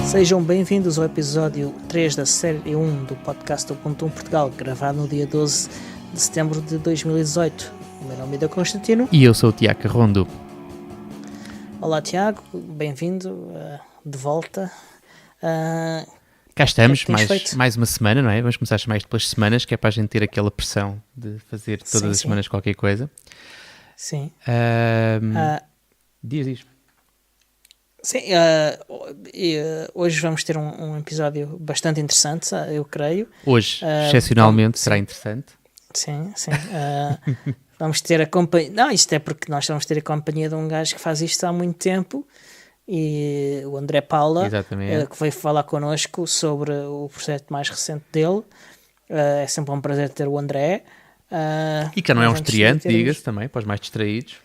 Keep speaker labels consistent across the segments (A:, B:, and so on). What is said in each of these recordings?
A: Sejam bem-vindos ao episódio 3 da série 1 do podcast do Ponto 1 Portugal, gravado no dia 12 de setembro de 2018. O meu nome é Constantino.
B: E eu sou o Tiago Rondo.
A: Olá Tiago, bem-vindo de volta.
B: Cá estamos, mais uma semana, não é? Vamos começar a chamar isto pelas semanas, que é para a gente ter aquela pressão de fazer todas as semanas qualquer coisa.
A: Sim.
B: Diz.
A: Sim, hoje vamos ter um episódio bastante interessante, eu creio.
B: Hoje, excepcionalmente, será interessante.
A: Sim. Vamos ter a companhia... Não, isto é porque nós vamos ter a companhia de um gajo que faz isto há muito tempo, e o André Paula, que veio falar connosco sobre o projeto mais recente dele. É sempre um prazer ter o André.
B: E que não é um estreante, diga-se também, para os mais distraídos.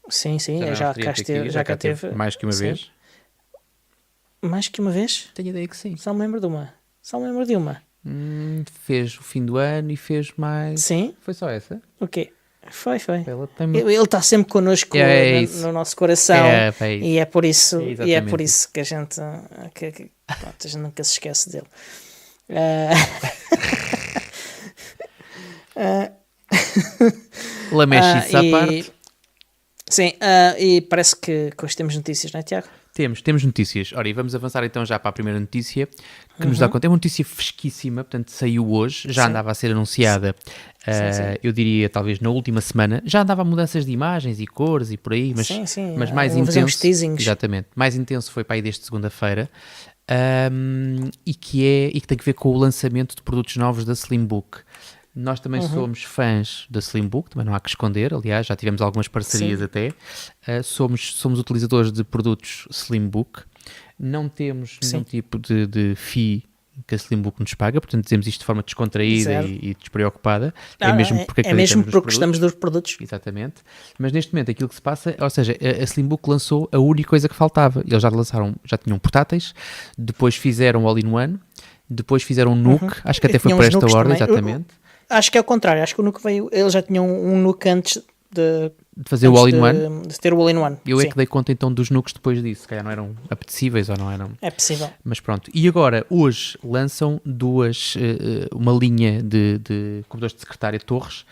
A: Sim, já cá teve.
B: Mais que uma vez.
A: Mais que uma vez?
B: Tenho ideia que sim.
A: Só me lembro de uma.
B: Fez o fim do ano e fez mais...
A: Sim?
B: Foi só essa?
A: O quê? Foi.
B: Ele
A: está sempre connosco no nosso coração. E é por isso que a gente, a gente nunca se esquece dele.
B: Lamechice à parte.
A: Sim, e parece que hoje temos notícias, não é, Tiago?
B: Temos notícias. Ora, e vamos avançar então já para a primeira notícia, que nos dá conta. É uma notícia fresquíssima, portanto saiu hoje, já andava a ser anunciada, eu diria talvez na última semana. Já andava a mudanças de imagens e cores e por aí, mas mais intenso. Exatamente, mais intenso foi para aí desde segunda-feira, e que tem a ver com o lançamento de produtos novos da Slimbook. Nós também somos fãs da Slimbook, também não há que esconder, aliás, já tivemos algumas parcerias até. Somos utilizadores de produtos Slimbook, não temos nenhum tipo de fee que a Slimbook nos paga, portanto dizemos isto de forma descontraída e despreocupada. É mesmo porque
A: gostamos dos produtos.
B: Exatamente. Mas neste momento aquilo que se passa, ou seja, a Slimbook lançou a única coisa que faltava. Eles já tinham portáteis, depois fizeram All-in-One, depois fizeram um Nuke, acho que até foi para esta ordem, exatamente.
A: Acho que é o contrário, acho que o Nuke veio, eles já tinham um Nuke antes de
B: fazer o All-in-One.
A: De ter o All-in-One.
B: Eu é que dei conta então dos Nukes depois disso, se calhar não eram apetecíveis ou não eram.
A: É possível.
B: Mas pronto, e agora, hoje, lançam uma linha de computadores de secretária Torres,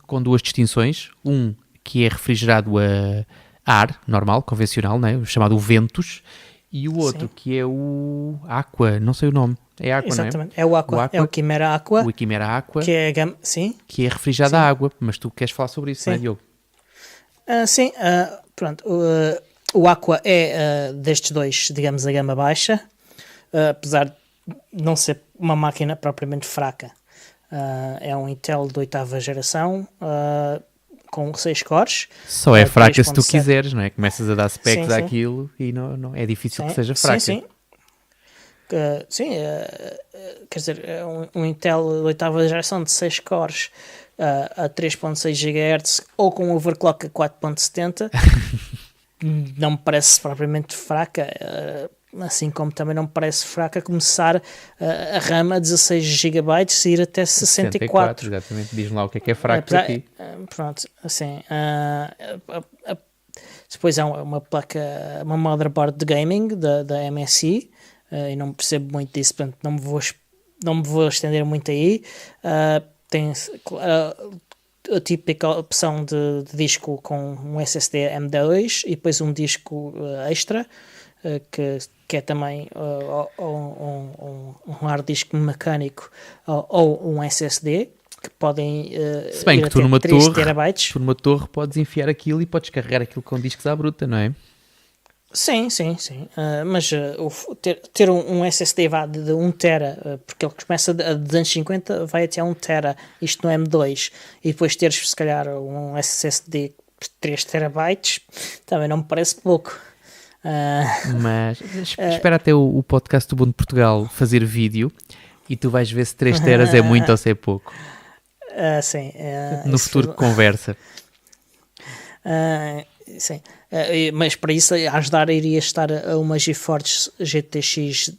B: com duas distinções, um que é refrigerado a ar, normal, convencional, né? O chamado Ventus, e o outro que é o Aqua, não sei o nome. É Aqua,
A: exatamente.
B: Não é?
A: É o Aqua, é o Chimera Aqua.
B: O Chimera Aqua.
A: Que é
B: que é refrigerado a água, mas tu queres falar sobre isso, não é, Diogo?
A: Pronto. O Aqua é destes dois, digamos, a gama baixa, apesar de não ser uma máquina propriamente fraca. É um Intel de 8ª geração, com 6 cores.
B: Só é fraca se tu quiseres, não é? Começas a dar specs àquilo e não é difícil que seja fraca.
A: Quer dizer, um Intel de 8ª geração de 6 cores a 3.6 GHz ou com overclock a 4.70 não me parece propriamente fraca, assim como também não me parece fraca começar a RAM a 16 GB e ir até 64.
B: Exatamente, diz-me lá o que é fraco para ti.
A: Pronto, assim, depois há uma placa, uma motherboard de gaming da MSI, e não percebo muito disso, portanto não me vou estender muito aí. Tem a típica opção de disco com um SSD M2 e depois um disco extra, que é também um hard disk mecânico ou um SSD, que podem
B: se bem
A: ir
B: que tu
A: até 3 terabytes.
B: Tu numa torre podes enfiar aquilo e podes carregar aquilo com discos à bruta, não é?
A: Sim. Mas ter um SSD de 1 tera, porque ele começa de 250, vai até 1 tera, isto no M2, e depois teres se calhar um SSD de 3 terabytes, também não me parece pouco.
B: Mas espera até o podcast do Bom de Portugal fazer vídeo e tu vais ver se 3 teras é muito ou se é pouco.
A: Sim.
B: No futuro de conversa.
A: Sim. Mas para isso a ajudar iria estar a uma GeForce GTX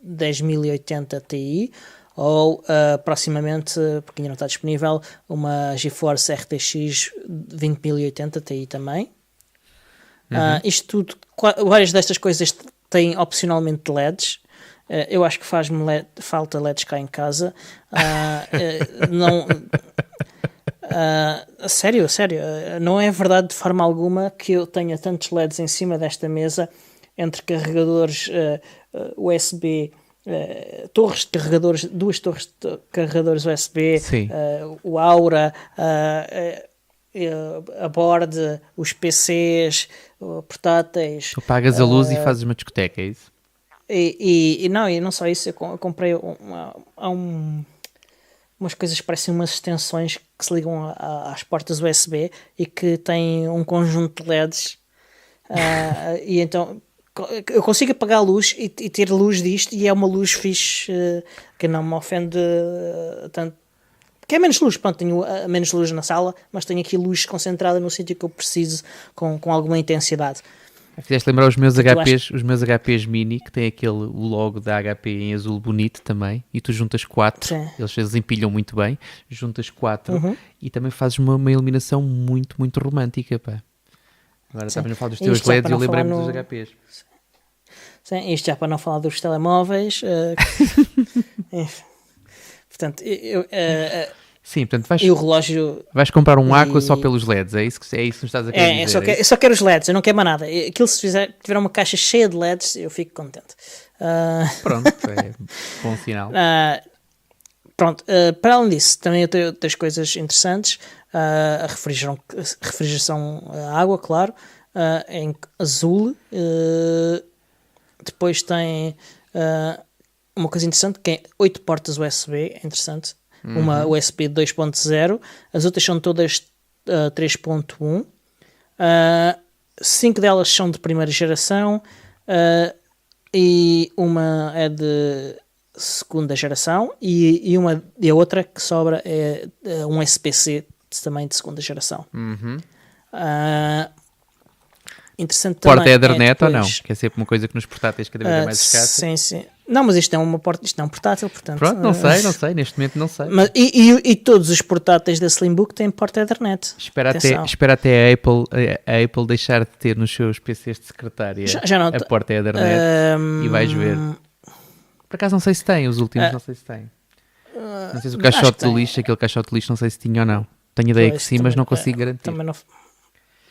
A: 1080 Ti ou proximamente, porque ainda não está disponível, uma GeForce RTX 20080 Ti também. Isto tudo, várias destas coisas tem opcionalmente LEDs. Eu acho que faz-me falta LEDs cá em casa. Não, sério, não é verdade de forma alguma que eu tenha tantos LEDs em cima desta mesa, entre carregadores USB, torres de carregadores, duas torres de carregadores USB, o Aura, a board, os PCs, portáteis.
B: Tu pagas a luz e fazes uma discoteca, é isso?
A: E não só isso, eu comprei umas coisas que parecem umas extensões que se ligam às portas USB e que têm um conjunto de LEDs. E então eu consigo apagar a luz e ter luz disto, e é uma luz fixe, que não me ofende tanto. Que é menos luz, pronto, tenho menos luz na sala, mas tenho aqui luz concentrada no sítio que eu preciso, com alguma intensidade.
B: Fizeste lembrar os meus HPs mini, que tem o logo da HP em azul bonito também, e tu juntas 4, eles empilham muito bem, juntas 4 e também fazes uma iluminação muito, muito romântica, pá. Agora estavas a falar dos teus LEDs e eu lembrei-me dos HPs.
A: Sim, isto já para não falar dos telemóveis. Portanto,
B: sim, portanto
A: e o relógio...
B: Vais comprar um Aqua só pelos LEDs, é isso que nos estás a querer dizer?
A: Eu só quero os LEDs, eu não quero mais nada. Aquilo, se tiver uma caixa cheia de LEDs, eu fico contente.
B: Pronto, é bom sinal.
A: Pronto, para além disso, também eu tenho outras coisas interessantes. A refrigeração a água, claro, em azul. Depois tem uma coisa interessante, que é 8 portas USB, é interessante. Uma USB 2.0, as outras são todas 3.1, 5 delas são de primeira geração, e uma é de segunda geração, e a outra que sobra é um SPC também de segunda geração. Interessante
B: porta
A: também.
B: Porta Ethernet ou não? Que é sempre uma coisa que nos portáteis cada vez é mais escassa.
A: Sim. Não, mas isto é um portátil, portanto...
B: Pronto, não sei, neste momento não sei.
A: Mas, e todos os portáteis da Slimbook têm porta Ethernet.
B: Espera até a Apple deixar de ter nos seus PCs de secretária
A: já não
B: a porta Ethernet e vais ver. Por acaso não sei se tem, os últimos não sei se tem. Não sei se o caixote do lixo, aquele caixote do lixo, não sei se tinha ou não. Tenho ideia que sim, mas não consigo garantir.
A: Também não...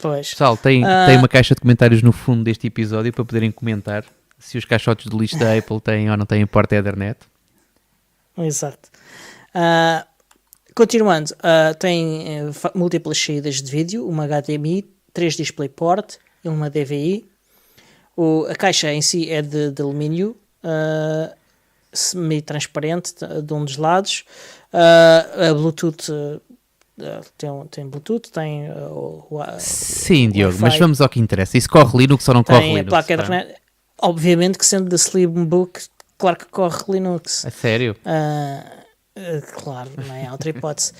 A: Pois.
B: Pessoal, tem uma caixa de comentários no fundo deste episódio para poderem comentar se os caixotes de lixo da Apple têm ou não têm porta Ethernet.
A: Exato. Continuando, tem múltiplas saídas de vídeo, uma HDMI, 3 DisplayPort e uma DVI. A caixa em si é de alumínio, semi-transparente de um dos lados. A Bluetooth... Tem Bluetooth, tem
B: sim, Diogo, mas vamos ao que interessa. Isso corre Linux ou não corre Linux?
A: Tem a placa Ethernet. Obviamente que sendo da Slimbook, claro que corre Linux.
B: É sério?
A: Claro, não é outra hipótese.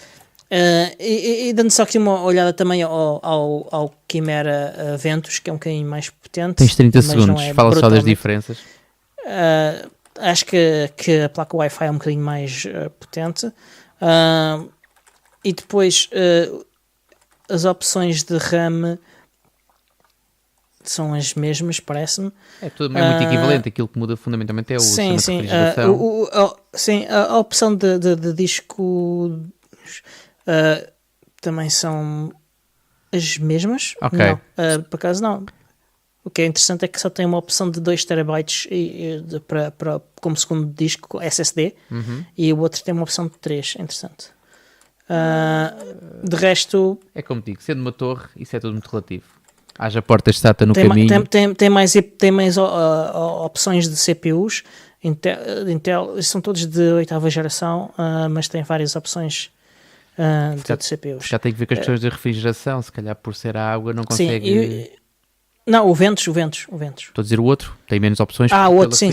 A: E dando só aqui uma olhada também ao Chimera Ventus, que é um bocadinho mais potente.
B: Tens 30 segundos, fala só das diferenças.
A: Acho que a placa Wi-Fi é um bocadinho mais potente. E depois as opções de RAM são as mesmas, parece-me.
B: É tudo muito equivalente, aquilo que muda fundamentalmente é o sistema de refrigeração.
A: Sim, a opção de disco também são as mesmas.
B: Ok.
A: Não, por acaso não. O que é interessante é que só tem uma opção de 2 terabytes como segundo disco SSD, e o outro tem uma opção de 3, é interessante. De resto...
B: É como digo, sendo uma torre, isso é tudo muito relativo. Haja portas SATA no caminho.
A: Tem mais opções de CPUs. Intel, são todos de 8ª geração, mas tem várias opções de CPUs.
B: Já tem que ver com as questões de refrigeração, se calhar por ser a água não consegue...
A: Não, o Ventus.
B: Estou a dizer o outro, tem menos opções.
A: O outro, sim.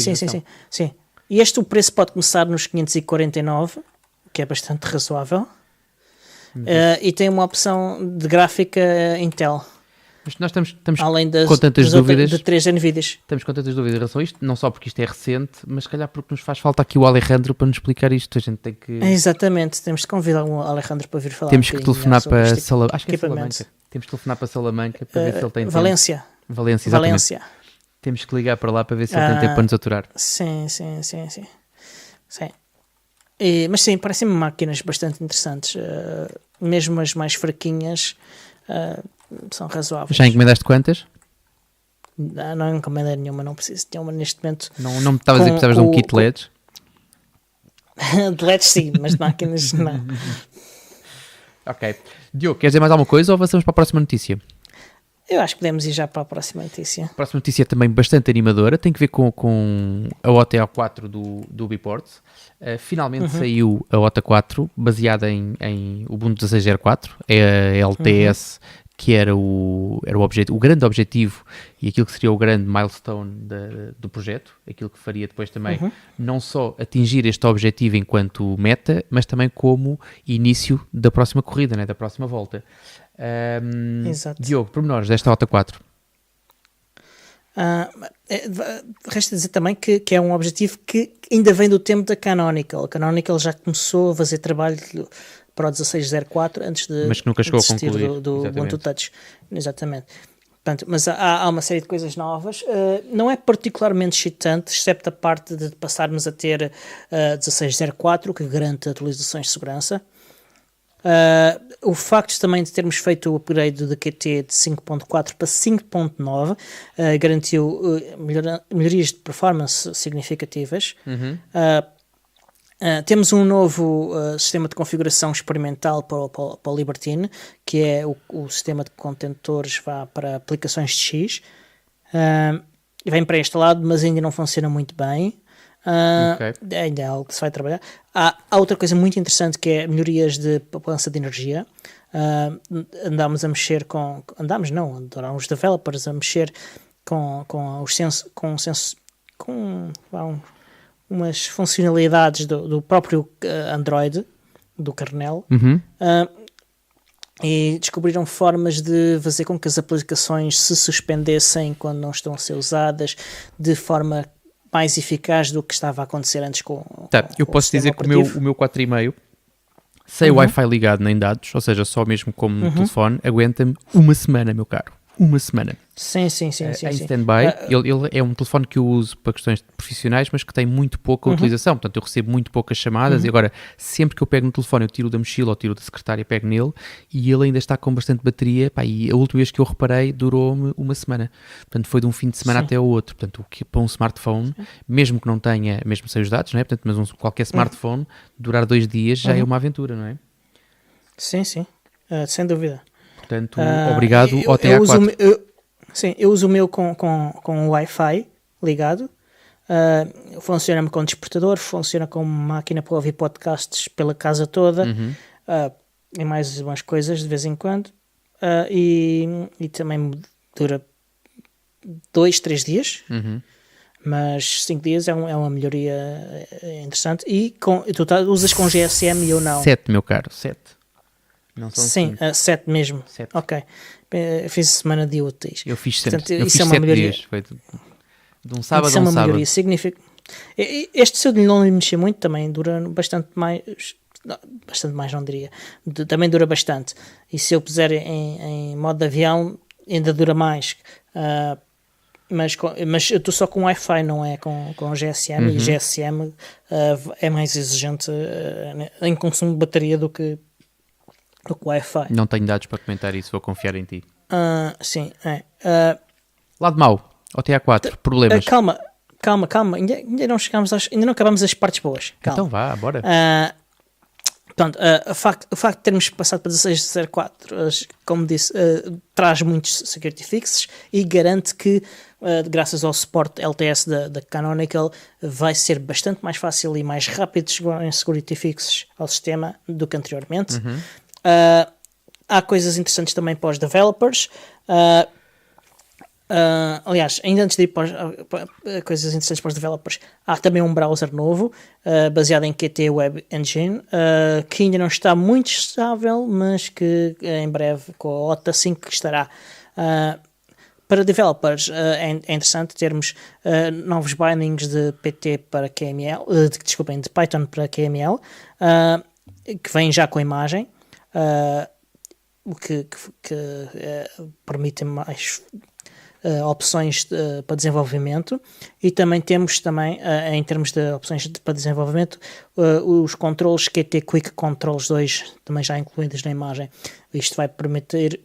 A: E o preço pode começar nos 549, que é bastante razoável. E tem uma opção de gráfica Intel.
B: Mas nós estamos
A: além
B: com tantas dúvidas.
A: De 3 NVIDIAs.
B: Estamos com tantas dúvidas em relação a isto, não só porque isto é recente, mas se calhar porque nos faz falta aqui o Alejandro para nos explicar isto. A gente tem que...
A: Exatamente, temos de convidar o Alejandro para vir falar.
B: Temos que telefonar para Salamanca. Acho que é Salamanca. Temos que telefonar para Salamanca para ver se ele tem
A: Valência.
B: Valência, exatamente. Temos que ligar para lá para ver se ele tem tempo para nos aturar.
A: Sim. Mas sim, parecem-me máquinas bastante interessantes. Mesmo as mais fraquinhas são razoáveis.
B: Já encomendaste quantas?
A: Não encomendei nenhuma, não preciso de uma neste momento.
B: Não me estavas a dizer que precisavas de um kit de LEDs?
A: De LEDs sim, mas de máquinas não.
B: Ok. Diogo, queres dizer mais alguma coisa ou avançamos para a próxima notícia?
A: Eu acho que podemos ir já para a próxima notícia.
B: A próxima notícia é também bastante animadora, tem que ver com a OTA 4 do Ubiport. Finalmente saiu a OTA 4, baseada em Ubuntu 16.04, é a LTS, que era o grande objetivo e aquilo que seria o grande milestone do projeto, aquilo que faria depois também não só atingir este objetivo enquanto meta, mas também como início da próxima corrida, né, da próxima volta.
A: Exato.
B: Diogo, pormenores desta OTA 4.
A: Resta dizer também que é um objetivo que ainda vem do tempo da Canonical. A Canonical já começou a fazer trabalho para o 16.04 antes de
B: mas que nunca chegou a
A: desistir
B: concluir
A: do Ubuntu Touch. Exatamente. Portanto, mas há uma série de coisas novas. Não é particularmente excitante, excepto a parte de passarmos a ter 16.04, que garante atualizações de segurança. O facto também de termos feito o upgrade do QT de 5.4 para 5.9 garantiu melhorias de performance significativas. Temos um novo sistema de configuração experimental para o Libertine, que é o sistema de contentores para aplicações de X. Vem pré-instalado, mas ainda não funciona muito bem. Ainda é algo que se vai trabalhar. Há outra coisa muito interessante que é melhorias de poupança de energia. Andámos a mexer andaram os developers a mexer com umas funcionalidades do próprio Android, do kernel, e descobriram formas de fazer com que as aplicações se suspendessem quando não estão a ser usadas de forma mais eficaz do que estava a acontecer antes
B: eu posso dizer que o meu 4,5 sem o Wi-Fi ligado nem dados, ou seja, só mesmo como no telefone, aguenta-me uma semana, meu caro. Uma semana.
A: Sim.
B: Em stand-by. Ele é um telefone que eu uso para questões profissionais, mas que tem muito pouca utilização. Portanto, eu recebo muito poucas chamadas e agora, sempre que eu pego no telefone, eu tiro da mochila ou tiro da secretária, pego nele e ele ainda está com bastante bateria. E a última vez que eu reparei, durou-me uma semana. Portanto, foi de um fim de semana até ao outro. Portanto, o que para um smartphone, mesmo que não tenha, mesmo sem os dados, não é? Portanto, mas qualquer smartphone, durar 2 dias já é uma aventura, não é?
A: Sim. Sem dúvida.
B: Portanto, obrigado ao OTA4.
A: Eu uso o meu com o Wi-Fi ligado. Funciona-me com despertador, funciona como máquina para ouvir podcasts pela casa toda e mais umas coisas de vez em quando. E também dura 2, 3 dias. Mas 5 dias é uma melhoria interessante. E tu usas com GSM e eu não.
B: 7, meu caro, 7. Não são
A: 7 mesmo.
B: 7.
A: Ok. Eu fiz semana de úteis.
B: Eu fiz 7.
A: Portanto, isso é uma melhoria. Dias.
B: Foi de um sábado
A: isso
B: a um sábado. Isso é uma
A: melhoria. Significa... Este seu de não lhe mexer muito também dura bastante mais. Bastante mais, não diria. Também dura bastante. E se eu puser em modo de avião, ainda dura mais. Mas eu estou só com Wi-Fi, não é com GSM. E GSM é mais exigente em consumo de bateria do que Wi-Fi.
B: Não tenho dados para comentar isso, vou confiar em ti.
A: Sim,
B: Lado mau, OTA 4, problemas.
A: Calma. Ainda não chegamos ainda não acabamos as partes boas. Calma.
B: Então vá, bora.
A: Portanto, o facto de termos passado para 16.04, como disse, traz muitos security fixes e garante que, graças ao suporte LTS da Canonical, vai ser bastante mais fácil e mais rápido chegar em security fixes ao sistema do que anteriormente. Há coisas interessantes também para os developers. Aliás, ainda antes de ir para coisas interessantes para os developers, há também um browser novo baseado em Qt Web Engine que ainda não está muito estável, mas que em breve com a OTA 5 estará. Para developers é interessante termos novos bindings de PT para QML, de Python para QML, que vêm já com a imagem, o que permite mais opções para desenvolvimento, e também temos em termos de opções para desenvolvimento, os controles Qt Quick Controls 2 também já incluídos na imagem. Isto vai permitir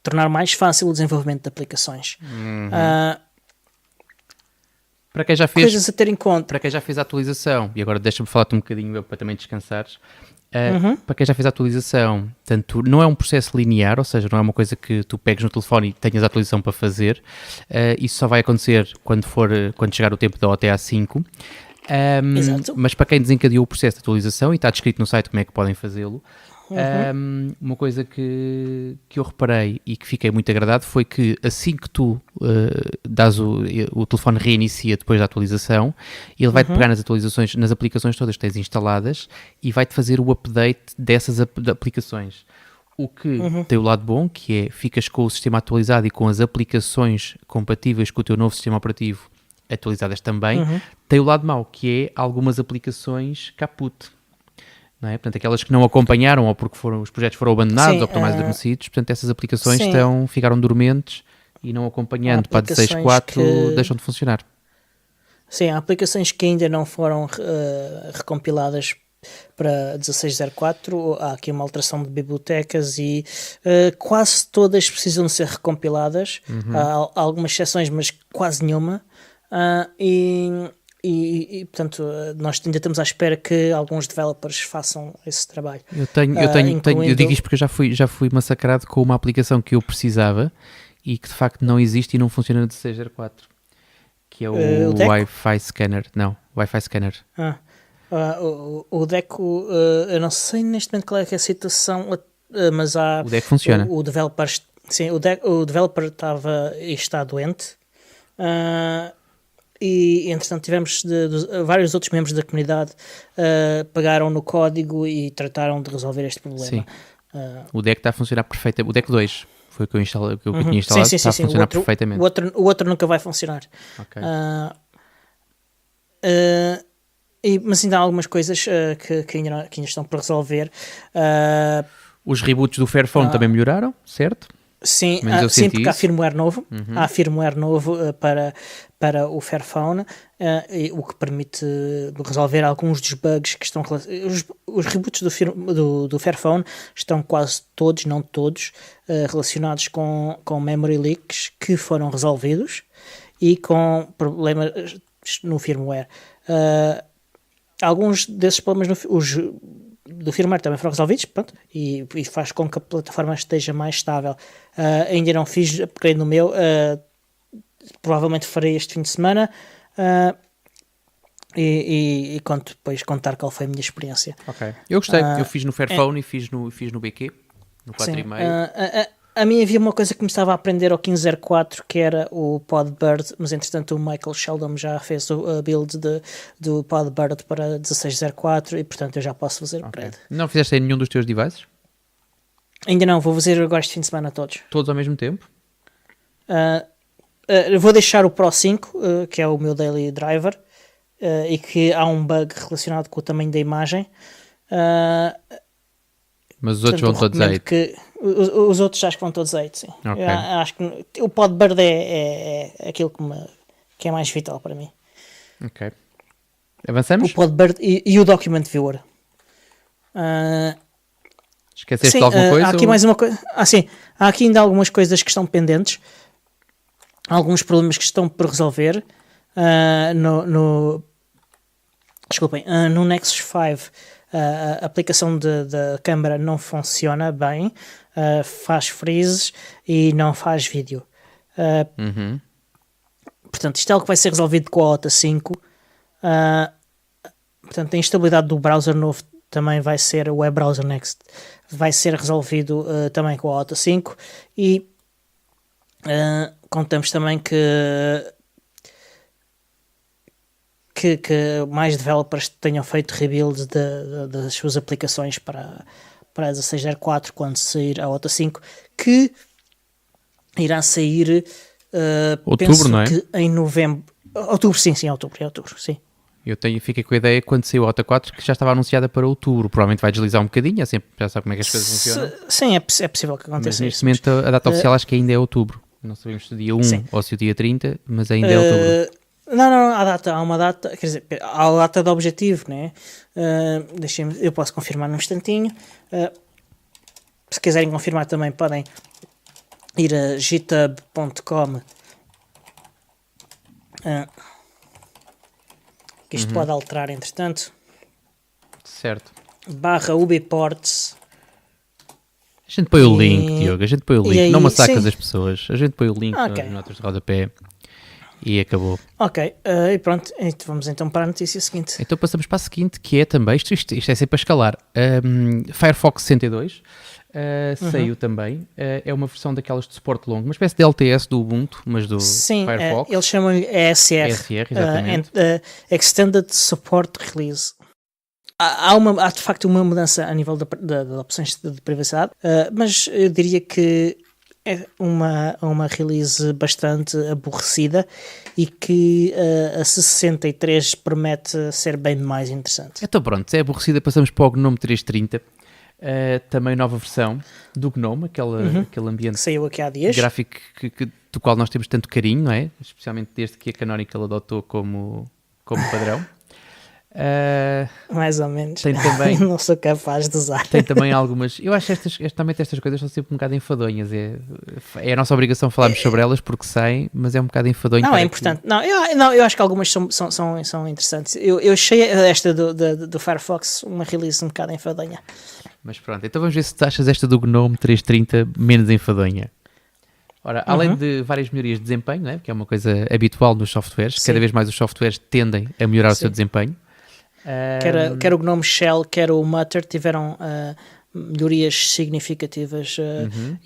A: tornar mais fácil o desenvolvimento de aplicações.
B: Para quem já fez,
A: coisas a ter em conta.
B: Para quem já fez a atualização, e agora deixa-me falar-te um bocadinho para também descansares. Para quem já fez a atualização, tanto não é um processo linear, ou seja, não é uma coisa que tu pegues no telefone e tenhas a atualização para fazer. Isso só vai acontecer quando chegar o tempo da OTA 5. Mas para quem desencadeou o processo de atualização, e está descrito no site como é que podem fazê-lo, uma coisa que eu reparei e que fiquei muito agradado foi que assim que tu o telefone reinicia depois da atualização, ele vai-te pegar nas atualizações, nas aplicações todas que tens instaladas e vai-te fazer o update dessas aplicações. O que tem o lado bom, que é ficas com o sistema atualizado e com as aplicações compatíveis com o teu novo sistema operativo atualizadas também. Tem o lado mau, que é algumas aplicações caput. Não é? Portanto, aquelas que não acompanharam ou porque os projetos foram abandonados ou estão mais adormecidos, portanto, essas aplicações ficaram dormentes e não acompanhando para 16.4 deixam de funcionar.
A: Sim, há aplicações que ainda não foram recompiladas para 16.04, há aqui uma alteração de bibliotecas e quase todas precisam de ser recompiladas. Há algumas exceções, mas quase nenhuma. Portanto, nós ainda estamos à espera que alguns developers façam esse trabalho.
B: Eu digo isto porque eu já fui massacrado com uma aplicação que eu precisava e que de facto não existe e não funciona no 16.04, que é o Wi-Fi Scanner. Não, Wi-Fi Scanner.
A: O Deco, eu não sei neste momento qual é que é a situação, mas há...
B: O Deco funciona.
A: O developer está doente. E entretanto tivemos vários outros membros da comunidade pegaram no código e trataram de resolver este problema.
B: Sim. O deck está a funcionar perfeitamente. O deck 2 foi o que eu tinha instalado, está a funcionar perfeitamente.
A: O outro nunca vai funcionar.
B: Okay.
A: Mas ainda há algumas coisas que ainda estão por resolver.
B: Os reboots do Fairphone também melhoraram, certo?
A: Sim, porque há firmware novo, para o Fairphone, o que permite resolver alguns dos bugs que estão... Os reboots do Fairphone estão quase todos, não todos, relacionados com memory leaks que foram resolvidos e com problemas no firmware. Alguns desses problemas do firmware também foram resolvidos, pronto, e faz com que a plataforma esteja mais estável. Ainda não fiz upgrade no meu, provavelmente farei este fim de semana, e conto depois contar qual foi a minha experiência.
B: Ok, eu gostei, eu fiz no Fairphone e fiz no BQ, no 4.5.
A: A mim havia uma coisa que me estava a aprender ao 15.04, que era o Podbird, mas entretanto o Michael Sheldon já fez a build do Podbird para 16.04 e portanto eu já posso fazer upgrade.
B: Não fizeste em nenhum dos teus devices?
A: Ainda não, vou fazer agora este fim de semana todos.
B: Todos ao mesmo tempo?
A: Vou deixar o Pro 5, que é o meu daily driver, e que há um bug relacionado com o tamanho da imagem.
B: Mas os outros vão todos 8?
A: Os outros acho que vão todos 8, sim.
B: Okay.
A: Acho que o Podbird é aquilo que é mais vital para mim.
B: Ok. Avançamos?
A: O Podbird e o Document Viewer.
B: Esqueceste de alguma coisa?
A: Há aqui mais uma coisa. Sim. Há aqui ainda algumas coisas que estão pendentes. Alguns problemas que estão por resolver. Desculpem, no Nexus 5 a aplicação da câmera não funciona bem, faz freezes e não faz vídeo. Portanto, isto é algo que vai ser resolvido com a OTA 5. Portanto, a instabilidade do browser novo também vai ser, o Web Browser Next, vai ser resolvido também com a OTA 5 e contamos também que mais developers tenham feito rebuilds das suas aplicações para 16.04 quando sair a OTA 5, que irá sair
B: outubro,
A: penso
B: não é?
A: Que em novembro. Outubro, sim, outubro, sim.
B: Eu fiquei com a ideia quando saiu a OTA 4 que já estava anunciada para outubro. Provavelmente vai deslizar um bocadinho, já sabe como é que as coisas funcionam.
A: Sim, é possível que aconteça.
B: Mas neste momento a data oficial acho que ainda é outubro. Não sabemos se o dia 1
A: Sim.
B: ou se o dia 30, mas ainda é outubro.
A: Não, há uma data, quer dizer, há a data de objetivo, né? Eu posso confirmar num instantinho. Se quiserem confirmar também podem ir a github.com, que isto pode alterar entretanto,
B: Certo.
A: /ubports.
B: A gente põe o link, Diogo, a gente põe o link.
A: aí,
B: Não massacras
A: sim.
B: as pessoas. A gente põe o link
A: Ok.
B: nas notas de rodapé e acabou.
A: Ok, e pronto, vamos então para a notícia seguinte.
B: Então passamos para a seguinte, que é também, isto é sempre a escalar, Firefox 62 saiu também, é uma versão daquelas de suporte longo, uma espécie de LTS do Ubuntu, mas do
A: Sim,
B: Firefox.
A: eles chamam-lhe ESR,
B: exatamente.
A: Extended Support Release. Há de facto uma mudança a nível de opções de privacidade, mas eu diria que é uma release bastante aborrecida e que a 63 promete ser bem mais interessante.
B: Então pronto, é aborrecida, passamos para o GNOME 330, também nova versão do GNOME, aquele ambiente
A: Que saiu aqui há dias.
B: gráfico do qual nós temos tanto carinho, não é? Especialmente desde que a Canonical adotou como padrão.
A: Mais ou menos.
B: Tem também,
A: não sou capaz de usar.
B: tem também algumas. Eu acho que estas coisas são sempre um bocado enfadonhas. É a nossa obrigação falarmos sobre elas porque saem, mas é um bocado enfadonho.
A: Não, é importante. Eu acho que algumas são interessantes. Eu achei esta do Firefox uma release um bocado enfadonha.
B: Mas pronto, então vamos ver se tu achas esta do GNOME 330 menos enfadonha. Ora, além de várias melhorias de desempenho, né, que é uma coisa habitual nos softwares,
A: Sim.
B: cada vez mais os softwares tendem a melhorar o seu desempenho.
A: Quer o GNOME Shell, quer o Mutter tiveram melhorias significativas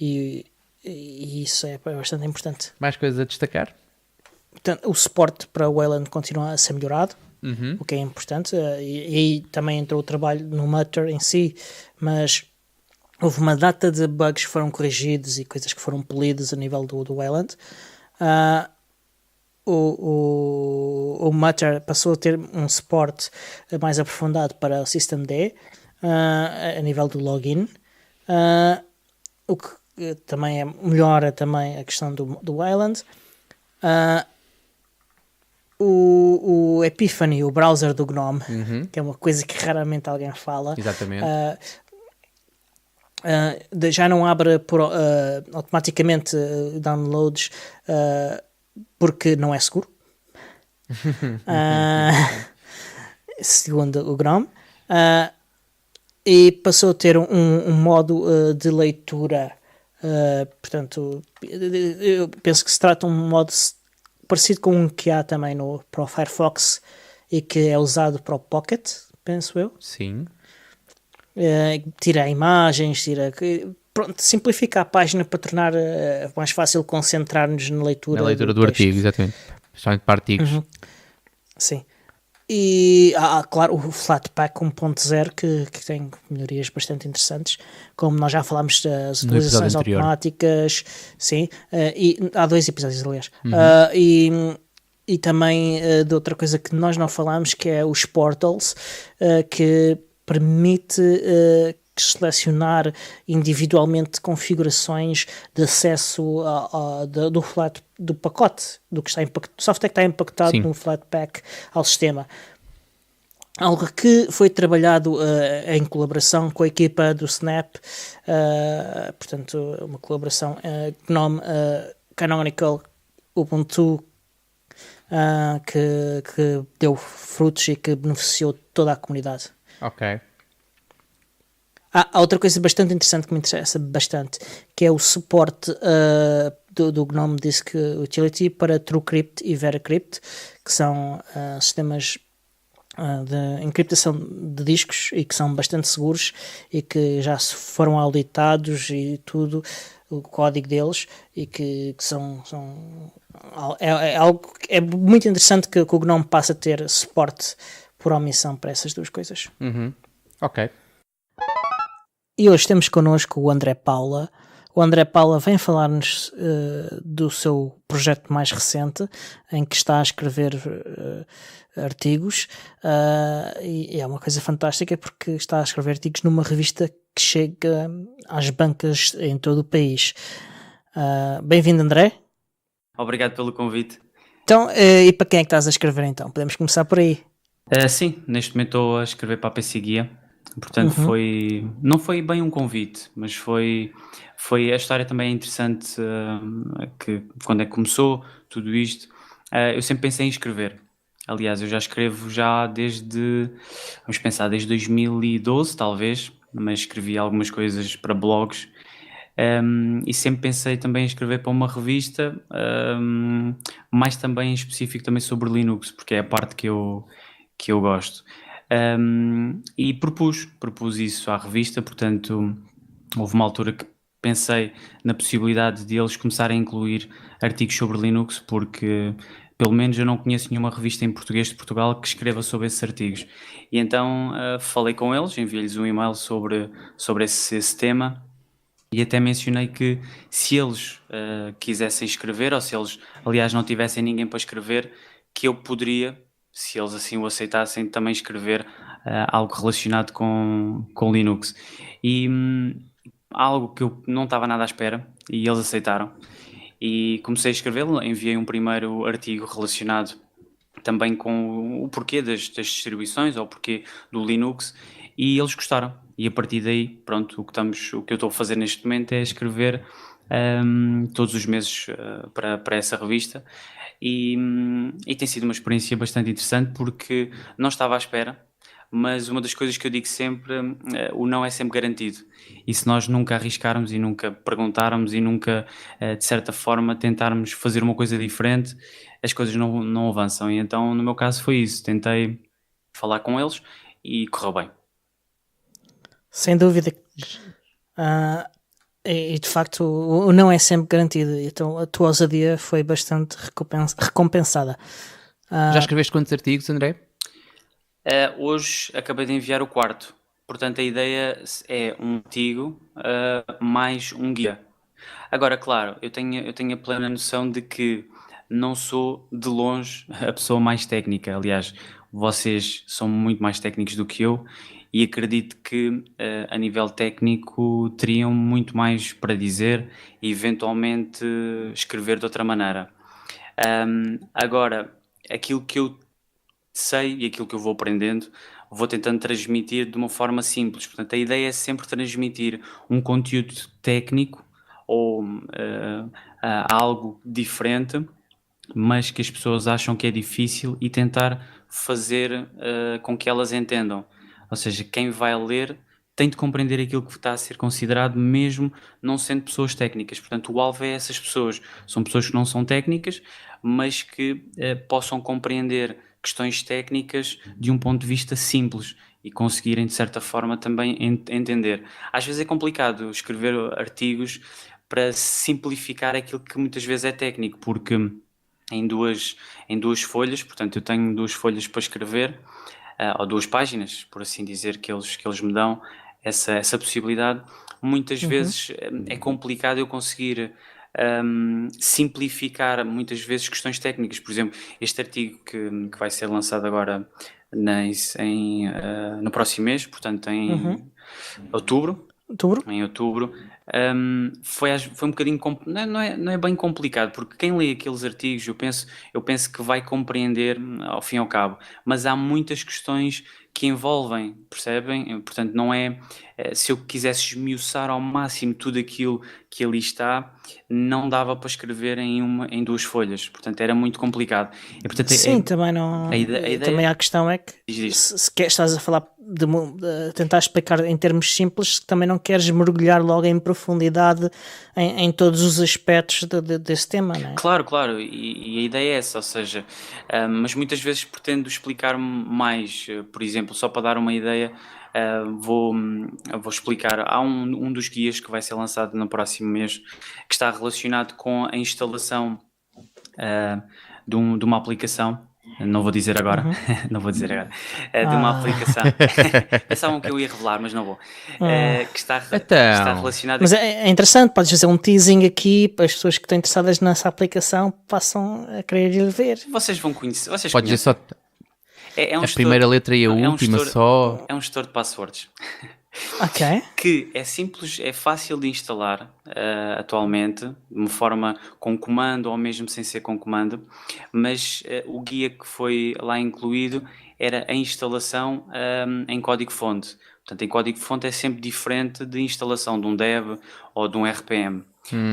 A: e isso é bastante importante.
B: Mais coisas a destacar?
A: Portanto, o suporte para o Wayland continua a ser melhorado, o que é importante, e aí também entrou o trabalho no Mutter em si, mas houve uma data de bugs que foram corrigidos e coisas que foram polidas a nível do Wayland. O Mutter passou a ter um suporte mais aprofundado para o Systemd a nível do login, o que também melhora também a questão do Wayland. O Epiphany, o browser do GNOME, que é uma coisa que raramente alguém fala.
B: Exatamente.
A: Já não abre automaticamente downloads porque não é seguro, segundo o GNOME, e passou a ter um modo de leitura, portanto, eu penso que se trata de um modo parecido com um que há também para o Firefox e que é usado para o Pocket, penso eu.
B: Sim.
A: Tira imagens, pronto, simplifica a página para tornar mais fácil concentrar-nos na leitura
B: do artigo, exatamente. Especialmente para artigos.
A: Sim. E claro, o Flatpak 1.0 que tem melhorias bastante interessantes, como nós já falámos das atualizações automáticas. Sim, e há 2 episódios, aliás. E também de outra coisa que nós não falámos, que é os portals, que permite selecionar individualmente configurações de acesso do pacote, do software que está empacotado
B: Sim.
A: no Flatpak ao sistema. Algo que foi trabalhado em colaboração com a equipa do Snap, portanto, uma colaboração GNOME, Canonical, Ubuntu, que deu frutos e que beneficiou toda a comunidade.
B: Ok.
A: Há outra coisa bastante interessante que me interessa bastante, que é o suporte do GNOME Disk Utility para TrueCrypt e VeraCrypt, que são sistemas de encriptação de discos e que são bastante seguros e que já foram auditados e tudo, o código deles, e que são algo que é muito interessante que o GNOME passe a ter suporte por omissão para essas duas coisas.
B: Ok.
A: E hoje temos connosco o André Paula. O André Paula vem falar-nos do seu projeto mais recente, em que está a escrever artigos, e é uma coisa fantástica porque está a escrever artigos numa revista que chega às bancas em todo o país. Bem-vindo, André.
C: Obrigado pelo convite.
A: Então, e para quem é que estás a escrever então? Podemos começar por aí.
C: Sim, neste momento estou a escrever para a PC Guia, portanto não foi bem um convite, mas a história também é interessante, que quando é que começou tudo isto, eu sempre pensei em escrever. Aliás, eu já escrevo vamos pensar, desde 2012 talvez, mas escrevi algumas coisas para blogs. E sempre pensei também em escrever para uma revista, mais também em específico também sobre Linux, porque é a parte que eu gosto. E propus isso à revista, portanto, houve uma altura que pensei na possibilidade de eles começarem a incluir artigos sobre Linux, porque pelo menos eu não conheço nenhuma revista em português de Portugal que escreva sobre esses artigos. E então falei com eles, enviei-lhes um e-mail sobre esse tema. E até mencionei que se eles quisessem escrever, ou se eles, aliás, não tivessem ninguém para escrever, que eu poderia, se eles assim o aceitassem, também escrever algo relacionado com Linux. E algo que eu não estava nada à espera, e eles aceitaram. E comecei a escrevê-lo, enviei um primeiro artigo relacionado também com o porquê das distribuições, ou o porquê do Linux, e eles gostaram. E a partir daí, pronto, o que eu estou a fazer neste momento é escrever todos os meses para essa revista, e tem sido uma experiência bastante interessante porque não estava à espera, mas uma das coisas que eu digo sempre, o não é sempre garantido, e se nós nunca arriscarmos e nunca perguntarmos e nunca, de certa forma, tentarmos fazer uma coisa diferente, as coisas não avançam. E então, no meu caso, foi isso. Tentei falar com eles e correu bem.
A: Sem dúvida. E de facto, o não é sempre garantido. Então, a tua ousadia foi bastante recompensada.
B: Já escreveste quantos artigos, André?
C: Hoje acabei de enviar o quarto. Portanto, a ideia é um artigo mais um guia. Agora, claro, eu tenho a plena noção de que não sou de longe a pessoa mais técnica. Aliás, vocês são muito mais técnicos do que eu, e acredito que a nível técnico teriam muito mais para dizer e eventualmente escrever de outra maneira. Agora, aquilo que eu sei e aquilo que eu vou aprendendo, vou tentando transmitir de uma forma simples. Portanto, a ideia é sempre transmitir um conteúdo técnico ou algo diferente, mas que as pessoas acham que é difícil, e tentar fazer com que elas entendam. Ou seja, quem vai ler tem de compreender aquilo que está a ser considerado, mesmo não sendo pessoas técnicas. Portanto, o alvo é essas pessoas. São pessoas que não são técnicas, mas que possam compreender questões técnicas de um ponto de vista simples e conseguirem, de certa forma, também entender. Às vezes é complicado escrever artigos para simplificar aquilo que muitas vezes é técnico, porque em duas folhas, portanto eu tenho 2 folhas para escrever, ou 2 páginas, por assim dizer, que eles me dão essa possibilidade. Muitas vezes é complicado eu conseguir simplificar muitas vezes questões técnicas. Por exemplo, este artigo que vai ser lançado agora no próximo mês, portanto em outubro. Em outubro, foi um bocadinho, não é bem complicado, porque quem lê aqueles artigos, eu penso que vai compreender ao fim e ao cabo, mas há muitas questões que envolvem, percebem? Portanto, não é, se eu quisesse esmiuçar ao máximo tudo aquilo que ali está, não dava para escrever em 2 folhas, portanto era muito complicado. E, portanto,
A: sim, também não. Também a questão é que se estás a falar de tentar explicar em termos simples, também não queres mergulhar logo em profundidade em todos os aspectos desse tema, não é?
C: Claro, e a ideia é essa, ou seja, mas muitas vezes pretendo explicar mais. Por exemplo, só para dar uma ideia, vou explicar. Há um dos guias que vai ser lançado no próximo mês, que está relacionado com a instalação de uma aplicação. Não vou dizer agora, não vou dizer agora, de uma aplicação. Pensavam que eu ia revelar, mas não vou. Que está relacionado.
A: Mas é interessante, podes fazer um teasing aqui para as pessoas que estão interessadas nessa aplicação, passam a querer ir ver.
C: Vocês vão conhecer.
B: Pode dizer só a primeira letra e a última só.
C: É um gestor de passwords.
A: Ok.
C: que é simples, é fácil de instalar atualmente, de uma forma com comando ou mesmo sem ser com comando, mas o guia que foi lá incluído era a instalação em código-fonte. Portanto, em código-fonte é sempre diferente de instalação de um dev ou de um RPM.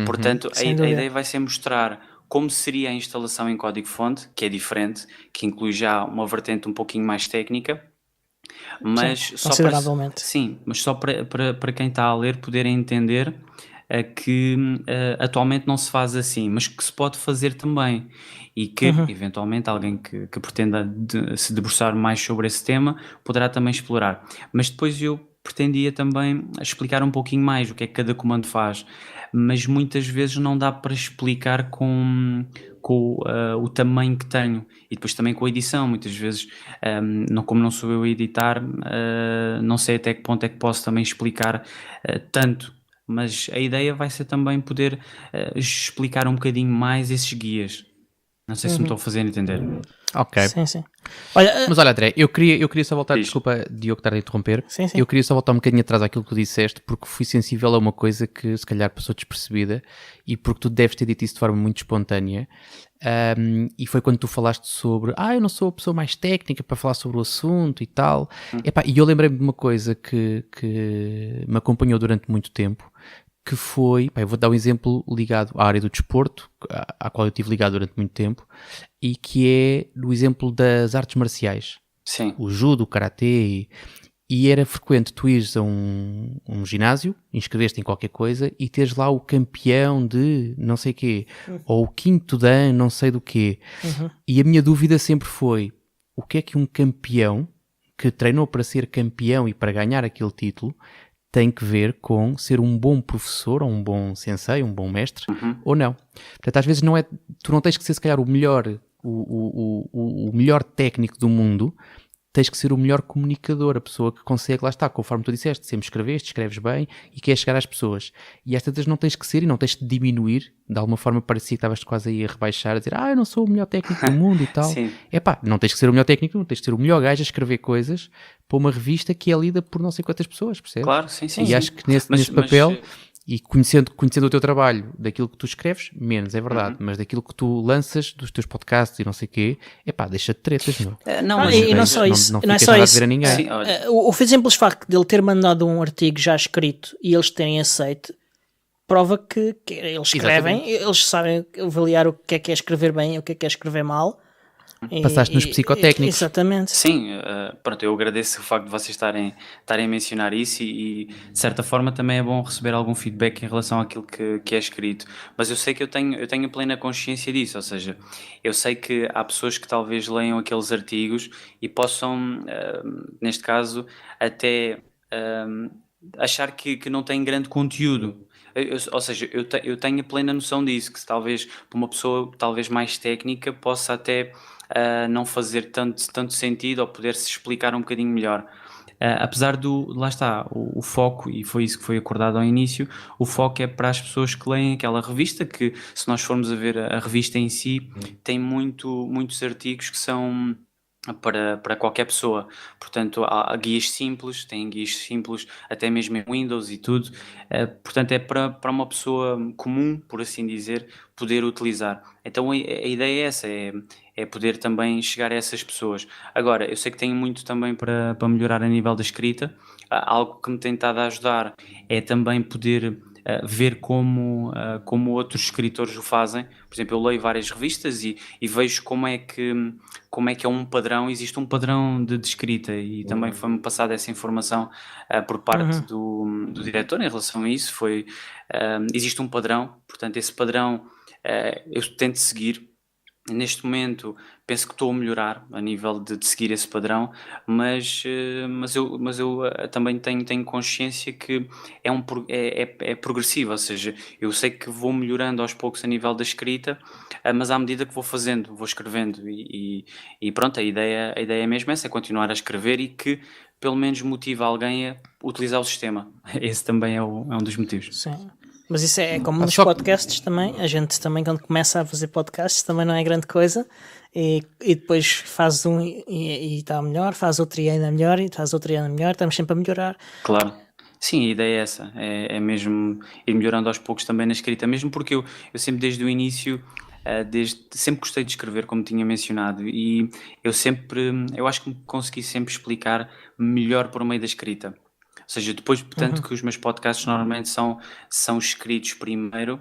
C: Portanto, a
A: Sem dúvida.
C: ideia vai ser mostrar como seria a instalação em código-fonte, que é diferente, que inclui já uma vertente um pouquinho mais técnica, mas
A: Sim,
C: só para,
A: consideravelmente.
C: sim, mas só para quem está a ler poder entender que atualmente não se faz assim, mas que se pode fazer também e que eventualmente alguém que pretenda se debruçar mais sobre esse tema poderá também explorar. Mas depois eu pretendia também explicar um pouquinho mais o que é que cada comando faz, mas muitas vezes não dá para explicar com o tamanho que tenho e depois também com a edição. Muitas vezes, como não sou eu a editar, não sei até que ponto é que posso também explicar tanto, mas a ideia vai ser também poder explicar um bocadinho mais esses guias. Não sei se me estou a fazer entender.
B: Ok.
A: Sim. Olha,
B: Mas olha, André, eu queria só voltar,
C: Diz.
B: desculpa, Diogo, estar a interromper.
A: Sim.
B: Eu queria só voltar um bocadinho atrás àquilo que tu disseste, porque fui sensível a uma coisa que se calhar passou despercebida e porque tu deves ter dito isso de forma muito espontânea. E foi quando tu falaste sobre eu não sou a pessoa mais técnica para falar sobre o assunto e tal. Epá, e eu lembrei-me de uma coisa que me acompanhou durante muito tempo, que foi, eu vou dar um exemplo ligado à área do desporto, à qual eu estive ligado durante muito tempo, e que é do exemplo das artes marciais.
C: Sim.
B: O judo, o karatê, e era frequente tu ires a um ginásio, inscreveste em qualquer coisa e teres lá o campeão de não sei quê, ou o quinto dan não sei do quê. E a minha dúvida sempre foi, o que é que um campeão que treinou para ser campeão e para ganhar aquele título tem que ver com ser um bom professor, ou um bom sensei, um bom mestre, ou não. Portanto, às vezes tu não tens que ser, se calhar, o melhor, o melhor técnico do mundo, tens que ser o melhor comunicador, a pessoa que consegue, lá está, conforme tu disseste, sempre escreves bem e queres chegar às pessoas. E às tantas não tens que ser e não tens que diminuir, de alguma forma parecia que estavas quase aí a rebaixar, a dizer, eu não sou o melhor técnico do mundo e tal.
C: Sim.
B: Não tens que ser o melhor técnico, tens que ser o melhor gajo a escrever coisas para uma revista que é lida por não sei quantas pessoas, percebes?
C: Claro, sim.
B: E acho que nesse papel... E conhecendo o teu trabalho, daquilo que tu escreves, menos, é verdade, mas daquilo que tu lanças, dos teus podcasts e não sei o quê, deixa de tretas, meu.
A: E não só isso.
B: Não
A: Não é
B: ficas
A: só
B: nada a
A: isso.
B: dizer a ninguém.
C: Sim, olha.
A: O simples facto de ele ter mandado um artigo já escrito e eles terem aceito prova que eles escrevem, eles sabem avaliar o que é escrever bem e o que é escrever mal.
B: Passaste nos psicotécnicos.
A: Exatamente.
C: Sim, pronto, eu agradeço o facto de vocês estarem a mencionar isso e de certa forma também é bom receber algum feedback em relação àquilo que é escrito, mas eu sei que eu tenho plena consciência disso, ou seja, eu sei que há pessoas que talvez leiam aqueles artigos e possam, neste caso, até achar que não tem grande conteúdo. Ou seja, eu tenho a plena noção disso, que se talvez para uma pessoa talvez mais técnica possa até não fazer tanto sentido ou poder-se explicar um bocadinho melhor. Apesar lá está, o foco, e foi isso que foi acordado ao início, o foco é para as pessoas que leem aquela revista, que se nós formos a ver a revista em si, tem muitos artigos que são para qualquer pessoa. Portanto, há guias simples, tem guias simples até mesmo em Windows e tudo. Portanto, é para uma pessoa comum, por assim dizer, poder utilizar. Então a ideia é essa, é poder também chegar a essas pessoas. Agora, eu sei que tenho muito também para melhorar a nível da escrita. Algo que me tem estado a ajudar é também poder ver como outros escritores o fazem. Por exemplo, eu leio várias revistas e vejo como é que é um padrão, existe um padrão de escrita e também foi-me passada essa informação por parte do diretor em relação a isso. Existe um padrão, portanto esse padrão eu tento seguir. Neste momento penso que estou a melhorar a nível de seguir esse padrão, mas eu também tenho consciência que é progressivo, ou seja, eu sei que vou melhorando aos poucos a nível da escrita, mas à medida que vou fazendo, vou escrevendo e pronto, a ideia é mesmo essa, é continuar a escrever e que pelo menos motive alguém a utilizar o sistema. Esse também é um dos motivos.
A: Sim. Mas isso é como nos podcasts também. A gente também, quando começa a fazer podcasts, também não é grande coisa. E depois faz um e está melhor, faz outro e ainda melhor, e faz outro e ainda melhor. Estamos sempre a melhorar.
C: Claro. Sim, a ideia é essa, é mesmo ir melhorando aos poucos também na escrita, mesmo porque eu sempre desde o início, sempre gostei de escrever, como tinha mencionado, e eu acho que me consegui sempre explicar melhor por meio da escrita. Ou seja, depois, tanto
A: Uhum,
C: que os meus podcasts normalmente são escritos primeiro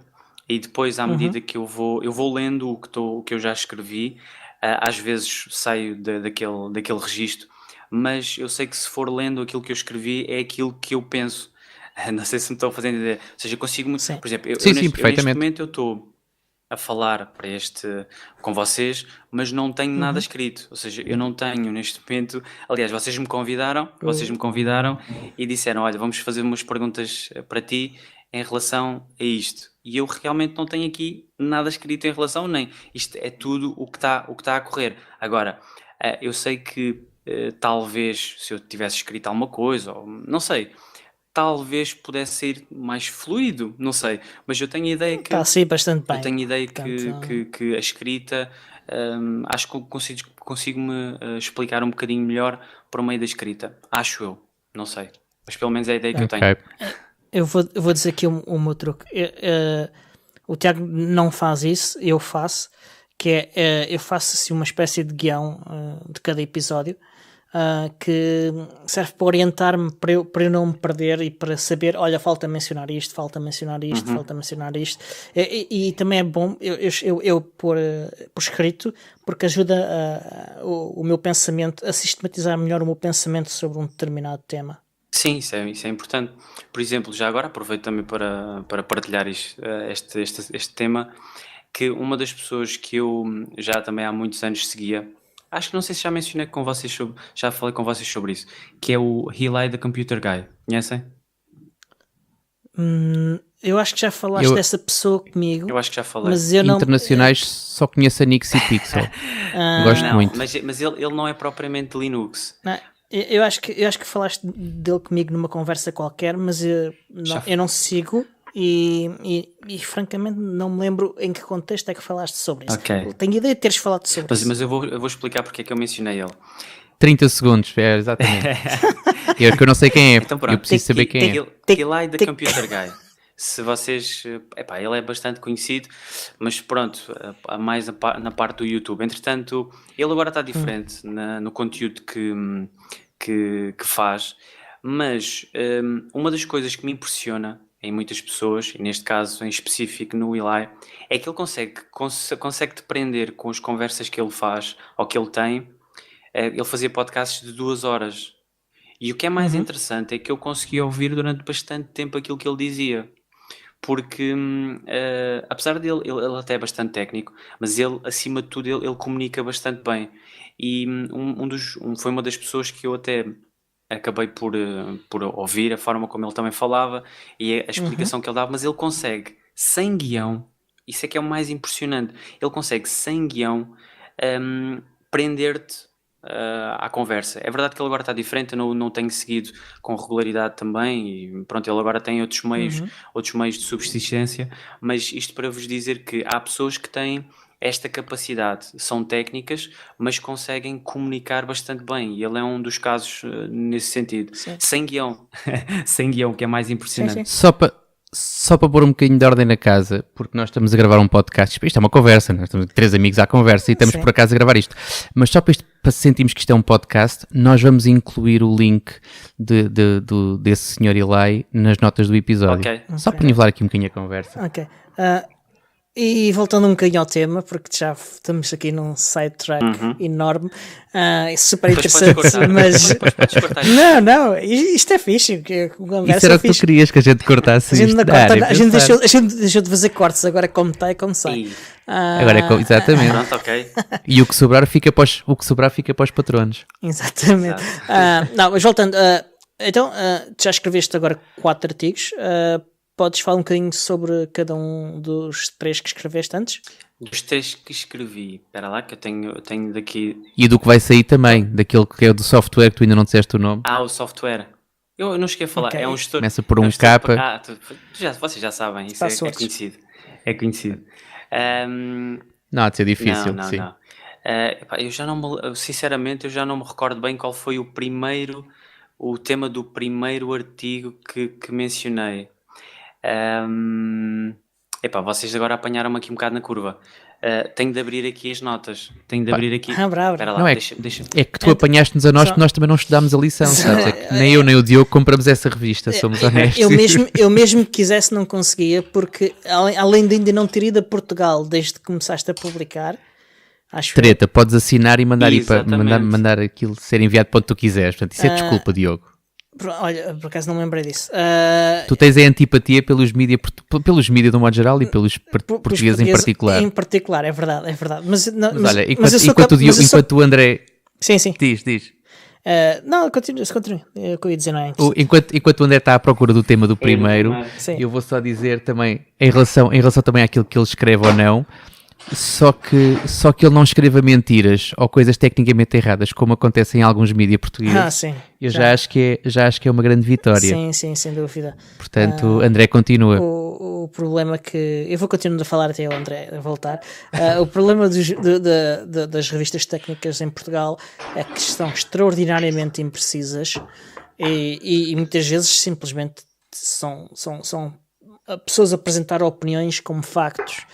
C: e depois, à
A: uhum.
C: medida que eu vou lendo o que eu já escrevi, às vezes saio daquele registro, mas eu sei que se for lendo aquilo que eu escrevi é aquilo que eu penso. Não sei se me estou fazendo ideia. Ou seja,
A: Sim.
C: por exemplo,
B: Sim, sim,
C: eu neste
B: perfeitamente.
C: momento eu estou a falar com vocês, mas não tenho nada
A: Uhum.
C: escrito. Ou seja, eu não tenho neste momento. Aliás, vocês
A: O-
C: me convidaram e disseram: Olha, vamos fazer umas perguntas para ti em relação a isto. E eu realmente não tenho aqui nada escrito em relação, nem isto é tudo o que está a correr. Agora, eu sei que talvez se eu tivesse escrito alguma coisa, ou não sei, talvez pudesse ser mais fluido, não sei, mas
A: Está assim bastante
C: eu
A: bem.
C: tenho a ideia
A: Portanto,
C: que a escrita, acho que consigo-me explicar um bocadinho melhor por meio da escrita. Acho eu, não sei. Mas pelo menos é a ideia que eu tenho.
B: Ok.
A: eu vou dizer aqui o meu truque. O Tiago não faz isso, eu faço, que eu faço assim uma espécie de guião de cada episódio, que serve para orientar-me, para eu não me perder e para saber, olha, falta mencionar isto, falta mencionar isto,
C: Uhum.
A: falta mencionar isto. E também é bom eu pôr por escrito, porque ajuda o meu pensamento a sistematizar melhor o meu pensamento sobre um determinado tema.
C: Sim, isso é importante. Por exemplo, já agora aproveito também para partilhar este tema, que uma das pessoas que eu já também há muitos anos seguia, acho que não sei se já mencionei com vocês já falei com vocês sobre isso, que é o Eli the Computer Guy. Conhecem?
A: Eu acho que já falaste
B: Eu,
A: dessa pessoa
C: Eu
A: comigo,
C: acho que já falei.
A: mas eu não.
B: internacionais, só conheço a Nixie Pixel. Gosto
C: Não,
B: muito.
C: mas ele não é propriamente Linux.
A: Não, eu acho que falaste dele comigo numa conversa qualquer, mas
C: Já,
A: eu não sigo e francamente não me lembro em que contexto é que falaste sobre isso.
C: ok.
A: Tenho ideia de teres falado sobre isso.
C: Mas eu vou explicar porque é que eu mencionei ele.
B: 30 segundos, é exatamente. Que eu não sei quem é.
C: Então
B: Eu
C: pronto.
B: preciso saber quem é.
C: Eli the
A: tic.
C: Computer Guy. Se vocês. Epá, ele é bastante conhecido, mas pronto, mais na parte do YouTube. Entretanto, ele agora está diferente no conteúdo que faz, mas uma das coisas que me impressiona em muitas pessoas, e neste caso em específico no Eli, é que ele consegue te prender com as conversas que ele faz ou que ele tem. Ele fazia podcasts de 2 horas. E o que é mais
A: Uhum.
C: interessante é que eu consegui ouvir durante bastante tempo aquilo que ele dizia. Porque, apesar dele, ele até é bastante técnico, mas ele, acima de tudo, ele comunica bastante bem. E foi uma das pessoas que eu até acabei por ouvir a forma como ele também falava e a
A: Uhum.
C: explicação que ele dava, mas ele consegue, sem guião, isso é que é o mais impressionante, ele consegue, sem guião, prender-te à conversa. É verdade que ele agora está diferente, eu não tenho seguido com regularidade também, e pronto, ele agora tem
A: Uhum.
C: outros meios de subsistência, mas isto para vos dizer que há pessoas que têm esta capacidade, são técnicas, mas conseguem comunicar bastante bem, e ele é um dos casos nesse sentido.
A: Sim.
C: Sem guião, sem guião, que é mais
A: Sim, sim.
C: impressionante.
B: Só para pôr um bocadinho de ordem na casa, porque nós estamos a gravar um podcast. Isto é uma conversa, nós estamos 3 amigos à conversa e estamos
A: Sim.
B: por acaso a gravar isto. Mas só para sentirmos que isto é um podcast, nós vamos incluir o link desse senhor Eli nas notas do episódio.
C: Ok.
B: Só para nivelar aqui um bocadinho a conversa.
A: Ok. E voltando um bocadinho ao tema, porque já estamos aqui num sidetrack enorme, é super
C: Depois podes
A: interessante,
C: cortar,
A: mas
C: depois podes cortar isso.
A: não, isto é fixe, que a
B: Isso
A: conversa
B: era
A: é
B: o que tu
A: fixe.
B: querias que a gente cortasse
A: A gente,
B: isto.
A: não corta,
B: nem
A: a, gente
B: pensar.
A: a gente deixou de fazer cortes, agora como está e como sai.
C: E,
B: Agora exatamente.
C: pronto, ok.
B: E o que sobrar fica para os patronos.
A: Exatamente.
C: Exato.
A: Não, mas voltando, então, tu já escreveste agora 4 artigos. Podes falar um bocadinho sobre cada um dos 3 que escreveste antes?
C: Dos 3 que escrevi, espera lá que eu tenho daqui.
B: E do que vai sair também, daquele que é do software que tu ainda não disseste o nome.
C: O software. Eu não cheguei a falar,
A: Ok.
C: é um gestor.
B: Começa por
C: é
B: um
C: gestor
B: K.
C: Vocês já sabem, isso é
A: Passwords.
C: conhecido. É conhecido.
B: Não, há de ser difícil,
C: Não,
B: sim.
C: não. Epá, sinceramente, eu já não me recordo bem qual foi o primeiro o tema do primeiro artigo que mencionei. Epá, vocês agora apanharam-me aqui um bocado na curva. Tenho de abrir aqui as notas. Tenho de abrir aqui.
A: Bravo.
C: Espera lá,
B: Não,
C: deixa.
B: É que tu apanhaste-nos a nós, porque nós também não estudámos a lição, sabes? É que nem eu nem o Diogo compramos essa revista, somos honestos.
A: Eu mesmo que quisesse não conseguia, porque além de ainda não ter ido a Portugal desde que começaste a publicar, acho
B: Treta, podes assinar e mandar,
C: Exatamente.
B: mandar aquilo ser enviado para onde tu quiseres. Portanto, isso é desculpa, Diogo.
A: Olha, por acaso não me lembrei disso.
B: Tu tens a antipatia pelos mídia de um modo geral e pelos portugueses em particular.
A: Em particular, é verdade. Mas
B: olha,
A: mas
B: enquanto o André...
A: Sim.
B: Diz.
A: Não, continua. É o que eu ia dizer, não é?
B: Enquanto o André está à procura do tema do primeiro,
A: Sim.
B: eu vou só dizer também, em relação também àquilo que ele escreve ou não, só que ele não escreva mentiras ou coisas tecnicamente erradas, como acontece em alguns mídia portugueses.
A: Sim.
B: Eu já acho que é uma grande vitória.
A: Sim, sem dúvida.
B: Portanto, André, continua.
A: O problema que... Eu vou continuar a falar até o André voltar. O problema das revistas técnicas em Portugal é que estão extraordinariamente imprecisas e muitas vezes simplesmente são pessoas a apresentar opiniões como factos.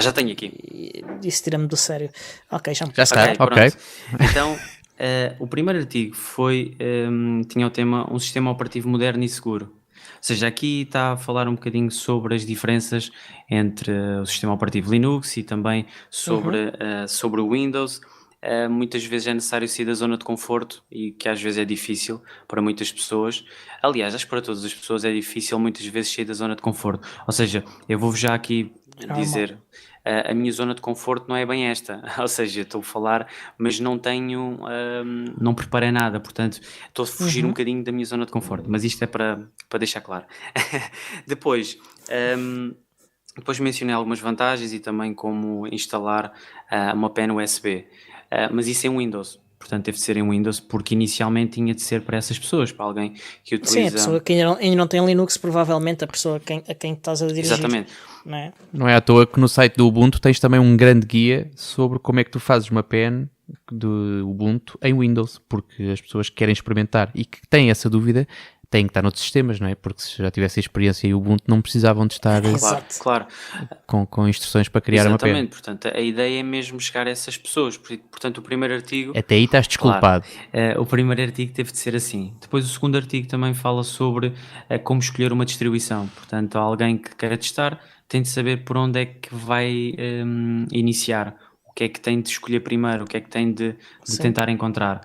C: Já tenho aqui.
A: Isso tira-me do sério. Ok, já
B: está, ok.
C: Pronto. Então, o primeiro artigo tinha o tema Um Sistema Operativo Moderno e Seguro. Ou seja, aqui está a falar um bocadinho sobre as diferenças entre o sistema operativo Linux e também sobre o Windows. Muitas vezes é necessário sair da zona de conforto e que às vezes é difícil para muitas pessoas. Aliás, acho que para todas as pessoas é difícil muitas vezes sair da zona de conforto. Ou seja, eu vou já aqui dizer, a minha zona de conforto não é bem esta. Ou seja, estou a falar, mas não não preparei nada, portanto estou a fugir um bocadinho da minha zona de conforto. Mas isto é para deixar claro. Depois mencionei algumas vantagens e também como instalar uma pen USB. Mas isso em Windows, portanto deve ser em Windows, porque inicialmente tinha de ser para essas pessoas, para alguém que utiliza...
A: Sim, a pessoa que ainda não tem Linux, provavelmente a pessoa a quem estás a dirigir.
C: Exatamente.
B: Não é à toa que no site do Ubuntu tens também um grande guia sobre como é que tu fazes uma pen do Ubuntu em Windows, porque as pessoas que querem experimentar e que têm essa dúvida têm que estar noutros sistemas, não é? Porque se já tivessem experiência em Ubuntu não precisavam de estar
C: claro.
B: Com instruções para criar uma pen.
C: Exatamente, portanto a ideia é mesmo chegar a essas pessoas. Portanto o primeiro artigo...
B: Até aí estás desculpado.
C: Claro, o primeiro artigo teve de ser assim. Depois o segundo artigo também fala sobre como escolher uma distribuição. Portanto, alguém que queira testar tem de saber por onde é que vai iniciar. O que é que tem de escolher primeiro, o que é que tem de tentar encontrar.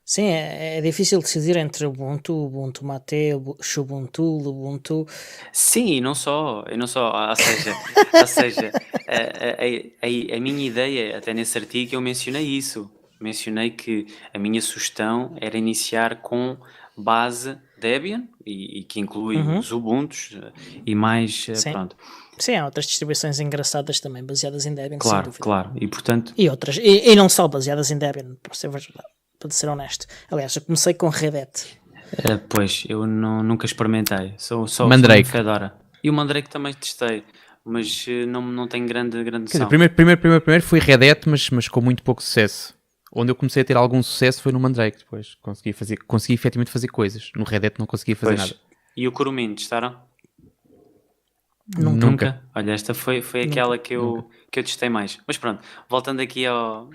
A: Sim, é difícil decidir entre Ubuntu Mate, Xubuntu.
C: Sim, e não só, ou seja, a minha ideia, até nesse artigo eu mencionei isso, mencionei que a minha sugestão era iniciar com base Debian, e que inclui os Ubuntus e mais, pronto.
A: Sim, há outras distribuições engraçadas também, baseadas em Debian,
C: claro,
A: sem dúvida.
C: Claro, e portanto...
A: E outras, e não só baseadas em Debian, para ser honesto. Aliás, eu comecei com Red Hat.
C: Pois, eu nunca experimentei, sou
B: Mandrake.
C: Fedora. E o Mandrake também testei, mas não tenho grande noção.
B: Quer dizer, primeiro foi Red Hat, mas com muito pouco sucesso. Onde eu comecei a ter algum sucesso foi no Mandrake depois. Consegui efetivamente fazer coisas. No Red Hat não conseguia fazer nada.
C: E o Kurumin, testaram?
B: Nunca.
C: Olha, esta foi aquela que eu testei mais. Mas pronto, voltando aqui ao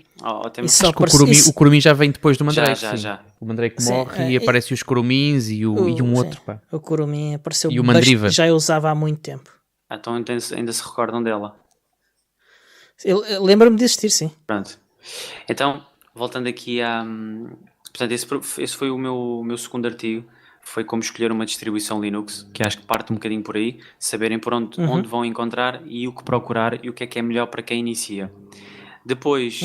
C: tema.
B: Acho que o Kurumin já vem depois do Mandrake.
C: Já.
B: O Mandrake morre e aparecem os Kurumins e um outro. Pá.
A: O Kurumin apareceu,
B: e o Mandriva.
A: Já eu usava há muito tempo.
C: Então ainda se recordam dela?
A: Eu lembro-me de existir, sim.
C: Pronto. Então, voltando aqui portanto, esse foi o meu segundo artigo. Foi como escolher uma distribuição Linux, que acho que parte um bocadinho por aí, saberem por onde vão encontrar e o que procurar e o que é melhor para quem inicia. Depois...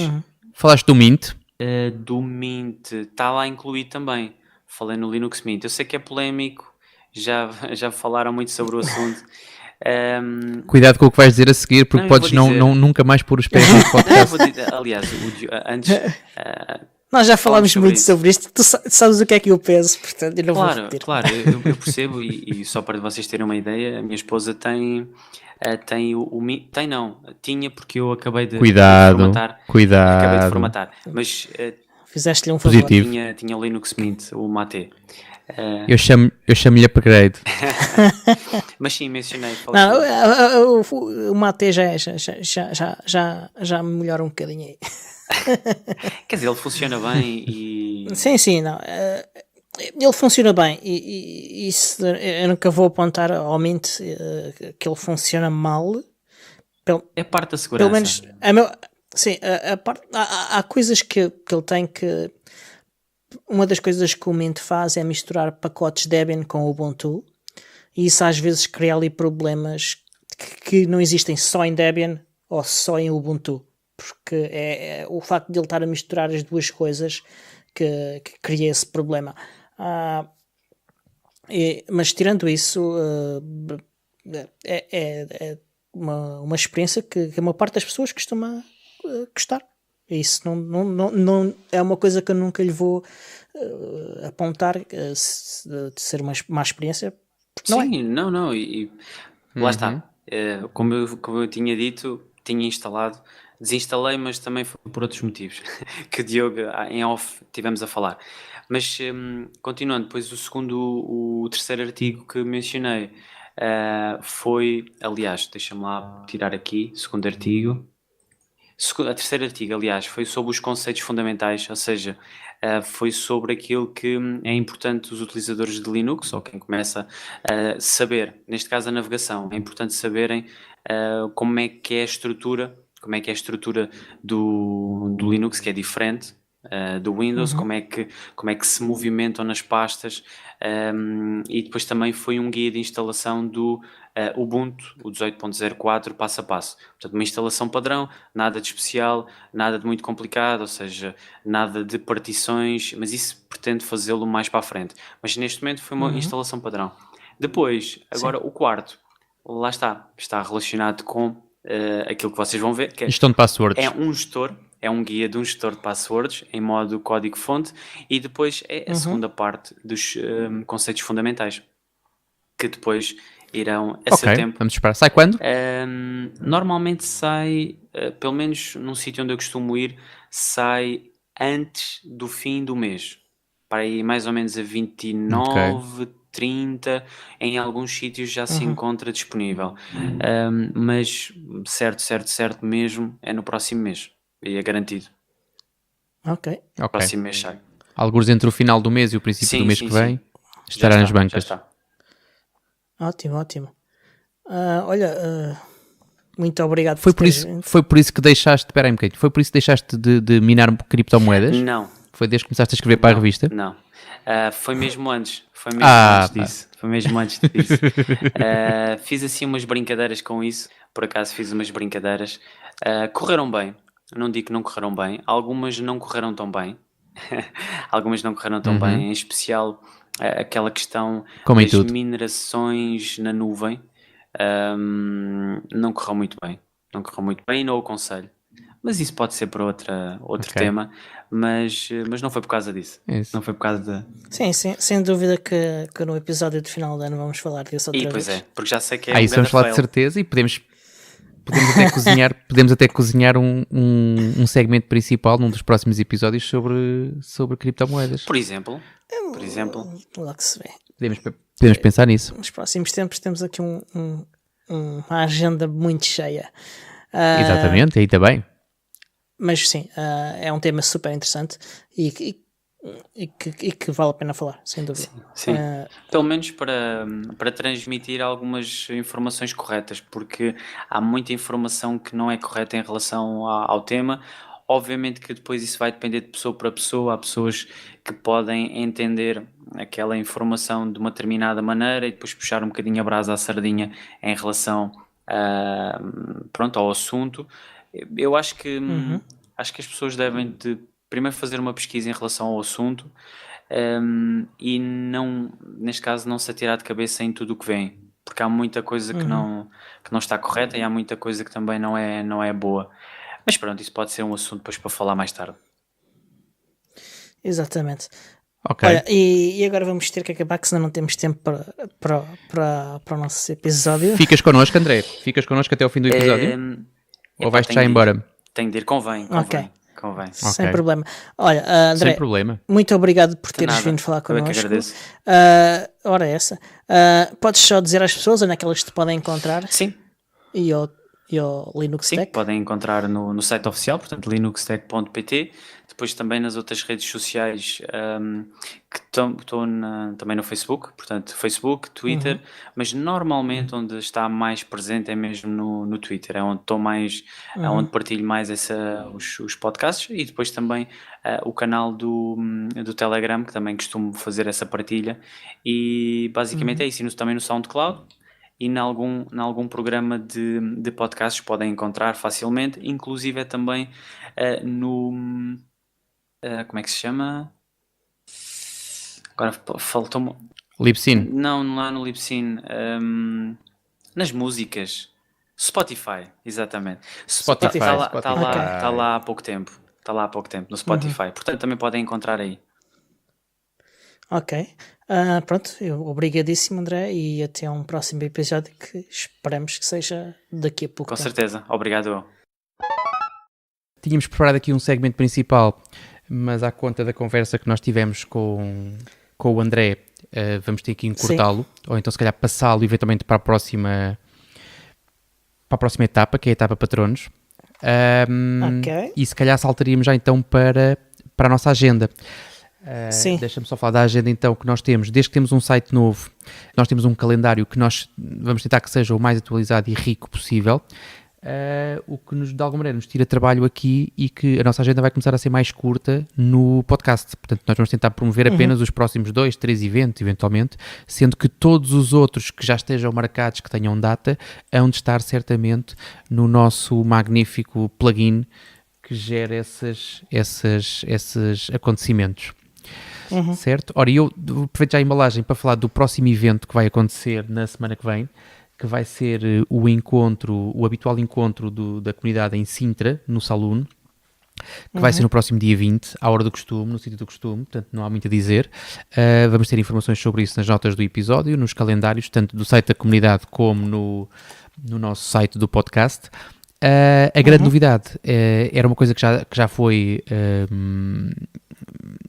B: Falaste do Mint?
C: Do Mint, está lá incluído também. Falei no Linux Mint. Eu sei que é polémico, já falaram muito sobre o assunto.
B: Cuidado com o que vais dizer a seguir, porque podes nunca mais pôr os pés no podcast.
C: Aliás, antes...
A: Nós já falámos muito sobre isto. Tu sabes o que é que eu penso, portanto eu não vou repetir.
C: Claro, eu percebo e só para vocês terem uma ideia, a minha esposa tinha porque eu acabei de formatar.
B: Cuidado.
C: Acabei de formatar, mas
A: Fizeste-lhe um favor.
B: Positivo.
C: Tinha o Linux Mint, o Mate.
B: Eu chamo-lhe upgrade.
C: Mas sim, mencionei.
A: Não, o Mate já me melhora um bocadinho aí.
C: Quer dizer, ele funciona bem e...
A: Sim, não. Ele funciona bem e isso, eu nunca vou apontar ao Mint que ele funciona mal.
C: É parte da segurança.
A: Pelo menos, sim, há coisas que ele tem que... Uma das coisas que o Mint faz é misturar pacotes Debian com o Ubuntu, e isso às vezes cria ali problemas que não existem só em Debian ou só em Ubuntu, porque é o facto de ele estar a misturar as duas coisas que cria esse problema. Mas tirando isso, é uma experiência que a maior parte das pessoas costuma gostar. Isso não é uma coisa que eu nunca lhe vou apontar de ser uma má experiência.
C: Sim, não. E lá está. Como eu tinha dito, tinha instalado, desinstalei, mas também foi por outros motivos que o Diogo em off tivemos a falar. Mas continuando, depois o terceiro artigo que mencionei foi, aliás, deixa-me lá tirar aqui, segundo artigo. A terceiro artigo, aliás, foi sobre os conceitos fundamentais, ou seja, foi sobre aquilo que é importante os utilizadores de Linux, ou quem começa a saber, neste caso a navegação, é importante saberem como é que é a estrutura, do Linux, que é diferente do Windows, como é que se movimentam nas pastas, e depois também foi um guia de instalação do Ubuntu, o 18.04, passo a passo. Portanto, uma instalação padrão, nada de especial, nada de muito complicado, ou seja, nada de partições, mas isso pretende fazê-lo mais para a frente. Mas neste momento foi uma instalação padrão. Depois, agora o quarto, lá está relacionado com aquilo que vocês vão ver, que
B: Gestão de passwords.
C: é um gestor, é um guia de um gestor de passwords em modo código-fonte, e depois é a segunda parte dos conceitos fundamentais, que depois irão a seu tempo.
B: Vamos esperar. Sai quando?
C: Normalmente sai, pelo menos num sítio onde eu costumo ir, sai antes do fim do mês. Para aí mais ou menos a 29, 30, em alguns sítios já se encontra disponível. Mas certo mesmo é no próximo mês. E é garantido.
A: Ok.
C: Próximo mês sai.
B: Alguns entre o final do mês e o princípio do mês que vem estará nas bancas.
C: Já está.
A: Ótimo. Olha, muito obrigado.
B: Foi por isso que deixaste... Espera aí um bocadinho. Foi por isso que deixaste de minar criptomoedas?
C: Não.
B: Foi desde que começaste a escrever para a revista?
C: Não. Foi mesmo antes. Foi mesmo antes disso. Fiz assim umas brincadeiras com isso. Por acaso fiz umas brincadeiras. Correram bem. Não digo que não correram bem. Algumas não correram tão bem. Em especial aquela questão das minerações na nuvem. Não correu muito bem. E não o aconselho. Mas isso pode ser para outro tema. Mas não foi por causa disso.
B: Isso.
C: Não foi por causa
A: Sim, sem dúvida que no episódio de final de ano vamos falar disso outra vez.
C: Pois é, porque já sei que é
B: isso vamos falar de certeza, e podemos até cozinhar um segmento principal num dos próximos episódios sobre criptomoedas.
C: Por exemplo.
A: Logo se vê.
B: Podemos pensar nisso.
A: Nos próximos tempos temos aqui uma agenda muito cheia.
B: Exatamente, ainda bem.
A: Mas sim, é um tema super interessante e que vale a pena falar, sem dúvida.
C: Sim. Pelo menos para transmitir algumas informações corretas, porque há muita informação que não é correta em relação ao tema. Obviamente que depois isso vai depender de pessoa para pessoa. Há pessoas que podem entender aquela informação de uma determinada maneira e depois puxar um bocadinho a brasa à sardinha em relação ao assunto. Eu acho que as pessoas devem de primeiro fazer uma pesquisa em relação ao assunto e não, neste caso, não se atirar de cabeça em tudo o que vem, porque há muita coisa que não está correta e há muita coisa que também não é boa. Mas pronto, isso pode ser um assunto depois para falar mais tarde.
A: Exatamente.
B: Ok.
A: Olha, e agora vamos ter que acabar, que senão não temos tempo para o nosso episódio.
B: Ficas connosco, André? Ficas connosco até ao fim do episódio? Ou vais-te já embora?
C: Tenho de ir, convém. convém.
A: Sem
B: Ok.
A: problema. Olha, André,
B: Sem problema.
A: muito obrigado por
C: De
A: teres
C: nada.
A: vindo falar
C: Eu é que
A: connosco.
C: agradeço.
A: Ora, essa. Podes só dizer às pessoas onde é que elas te podem encontrar
C: Sim,
A: e ao Linux
C: sim,
A: Tech?
C: podem encontrar no site oficial, portanto, linuxtech.pt. Depois também nas outras redes sociais, que estou também no Facebook, portanto, Facebook, Twitter, mas normalmente onde está mais presente é mesmo no Twitter, é onde estou mais, é onde partilho mais os podcasts, e depois também o canal do Telegram, que também costumo fazer essa partilha, e basicamente é isso, e também no SoundCloud. E em algum programa de podcasts podem encontrar facilmente, inclusive é também no. Como é que se chama? Agora faltou-me.
B: Libsyn.
C: Não é no Libsyn. Nas músicas. Spotify, exatamente.
B: Spotify.
C: Está lá,
B: Spotify.
C: tá lá há pouco tempo. Está lá há pouco tempo, no Spotify. Portanto, também podem encontrar aí.
A: Ok. Pronto, obrigadíssimo, André, e até um próximo episódio que esperamos que seja daqui a pouco
C: Com
A: tempo.
C: certeza. Obrigado.
B: Tínhamos preparado aqui um segmento principal, mas à conta da conversa que nós tivemos com o André, vamos ter que encurtá-lo, ou então se calhar passá-lo eventualmente para a próxima etapa, que é a etapa patronos.
A: Ok.
B: E se calhar saltaríamos já então para a nossa agenda.
A: Sim.
B: Deixa-me só falar da agenda então que nós temos. Desde que temos um site novo, nós temos um calendário que nós vamos tentar que seja o mais atualizado e rico possível. O que de alguma maneira nos tira trabalho aqui e que a nossa agenda vai começar a ser mais curta no podcast. Portanto, nós vamos tentar promover apenas os próximos 2, 3 eventos, eventualmente, sendo que todos os outros que já estejam marcados, que tenham data, hão de estar certamente no nosso magnífico plugin que gera esses acontecimentos. Certo? Ora, eu aproveito já a embalagem para falar do próximo evento que vai acontecer na semana que vem, que vai ser o habitual encontro da comunidade em Sintra, no Saloon, que vai ser no próximo dia 20, à hora do costume, no sítio do costume, portanto não há muito a dizer. Vamos ter informações sobre isso nas notas do episódio, nos calendários, tanto do site da comunidade como no nosso site do podcast. A grande novidade era uma coisa que já foi...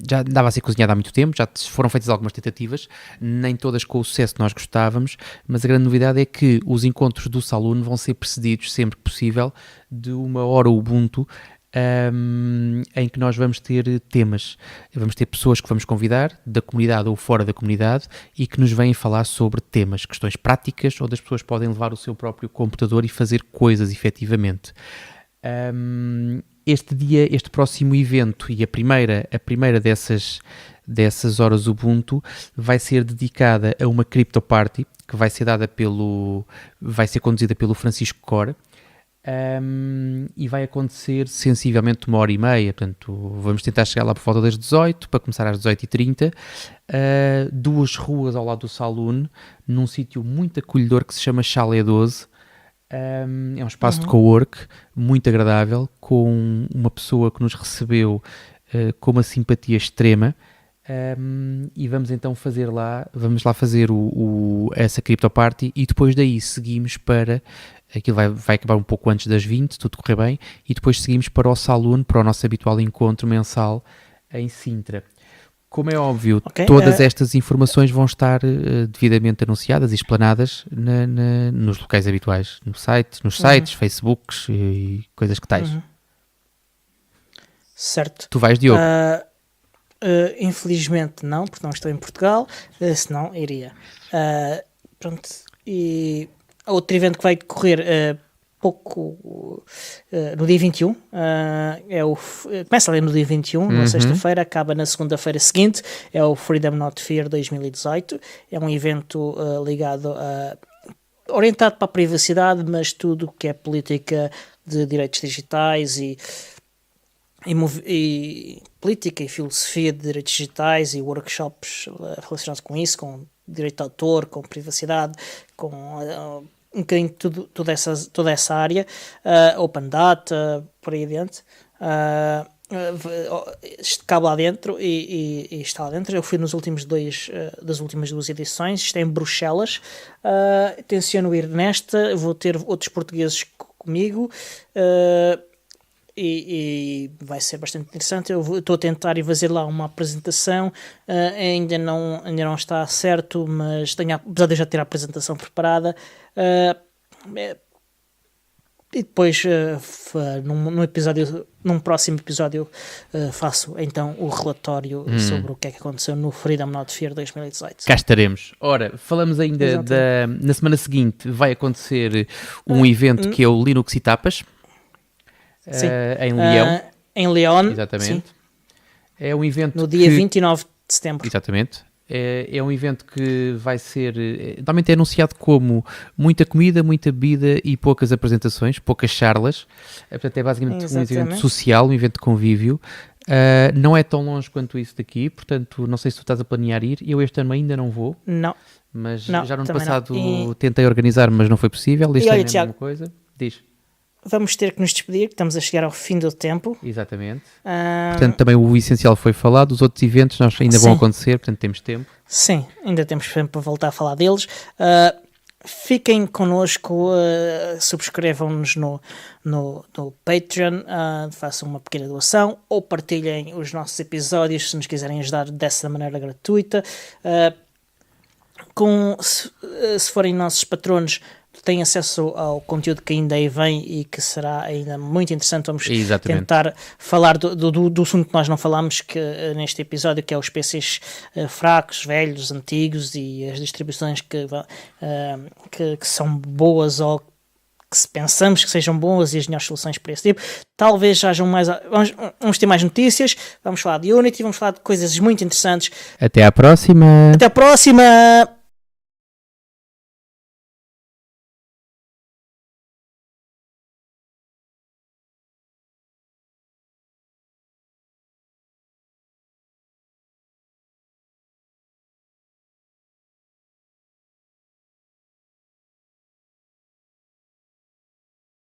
B: já andava a ser cozinhada há muito tempo, já foram feitas algumas tentativas, nem todas com o sucesso que nós gostávamos, mas a grande novidade é que os encontros do Saloon vão ser precedidos, sempre que possível, de uma hora Ubuntu, em que nós vamos ter temas, vamos ter pessoas que vamos convidar, da comunidade ou fora da comunidade, e que nos vêm falar sobre temas, questões práticas, onde as pessoas podem levar o seu próprio computador e fazer coisas efetivamente. Este próximo evento e a primeira dessas horas Ubuntu vai ser dedicada a uma Crypto Party que vai ser conduzida pelo Francisco Cora. E vai acontecer sensivelmente 1h30, portanto vamos tentar chegar lá por volta das 18 para começar às 18h30, 2 ruas ao lado do Saloon, num sítio muito acolhedor que se chama Chalé 12. É um espaço de cowork muito agradável, com uma pessoa que nos recebeu com uma simpatia extrema. E vamos então fazer essa Crypto Party, e depois daí seguimos para aquilo vai acabar um pouco antes das 20, tudo correr bem, e depois seguimos para o Saloon, para o nosso habitual encontro mensal em Sintra. Como é óbvio, todas estas informações vão estar devidamente anunciadas e explanadas nos locais habituais, nos sites, Facebooks e coisas que tais.
A: Certo.
B: Tu vais, Diogo?
A: Infelizmente não, porque não estou em Portugal, senão iria. Pronto. E outro evento que vai decorrer no dia 21, começa ali no dia 21, na sexta-feira, acaba na segunda-feira seguinte, é o Freedom Not Fear 2018, é um evento orientado para a privacidade, mas tudo que é política de direitos digitais e política e filosofia de direitos digitais e workshops relacionados com isso, com direito de autor, com privacidade, com um bocadinho toda essa área, open data, por aí adiante. Cabe lá dentro e está lá dentro. Eu fui das últimas 2 edições, isto é em Bruxelas. Tenciono ir nesta, vou ter outros portugueses comigo. e vai ser bastante interessante. Eu estou a tentar ir fazer lá uma apresentação, ainda não está certo, mas apesar de eu já ter a apresentação preparada, e depois num próximo episódio faço então o relatório sobre o que é que aconteceu no Freedom Not Fear 2018.
B: Cá estaremos. Ora, falamos ainda na semana seguinte vai acontecer um evento que é o Linux e Tapas, em Leão.
A: Em León.
B: Exatamente.
A: Sim.
B: É um evento
A: no dia 29 de setembro.
B: Exatamente. É um evento que vai ser, normalmente é anunciado como muita comida, muita bebida e poucas apresentações, poucas charlas. Portanto, é basicamente um evento social, um evento de convívio. Não é tão longe quanto isso daqui, portanto, não sei se tu estás a planear ir. Eu este ano ainda não vou.
A: Não.
B: Mas já no ano passado tentei organizar, mas não foi possível. Este ano é a mesma coisa. Diz.
A: Vamos ter que nos despedir, estamos a chegar ao fim do tempo.
B: Exatamente. Portanto, também o essencial foi falado, os outros eventos ainda vão acontecer, portanto temos tempo.
A: Sim, ainda temos tempo para voltar a falar deles. Fiquem connosco, subscrevam-nos no Patreon, façam uma pequena doação ou partilhem os nossos episódios se nos quiserem ajudar dessa maneira gratuita. Se forem nossos patronos, têm acesso ao conteúdo que ainda aí vem e que será ainda muito interessante. Vamos tentar falar do assunto que nós não falámos neste episódio, que é os PCs fracos, velhos, antigos e as distribuições que são boas ou que pensamos que sejam boas e as melhores soluções para esse tipo. Talvez hajam mais... Vamos ter mais notícias, vamos falar de Unity, vamos falar de coisas muito interessantes.
B: Até à próxima!
A: Até à próxima!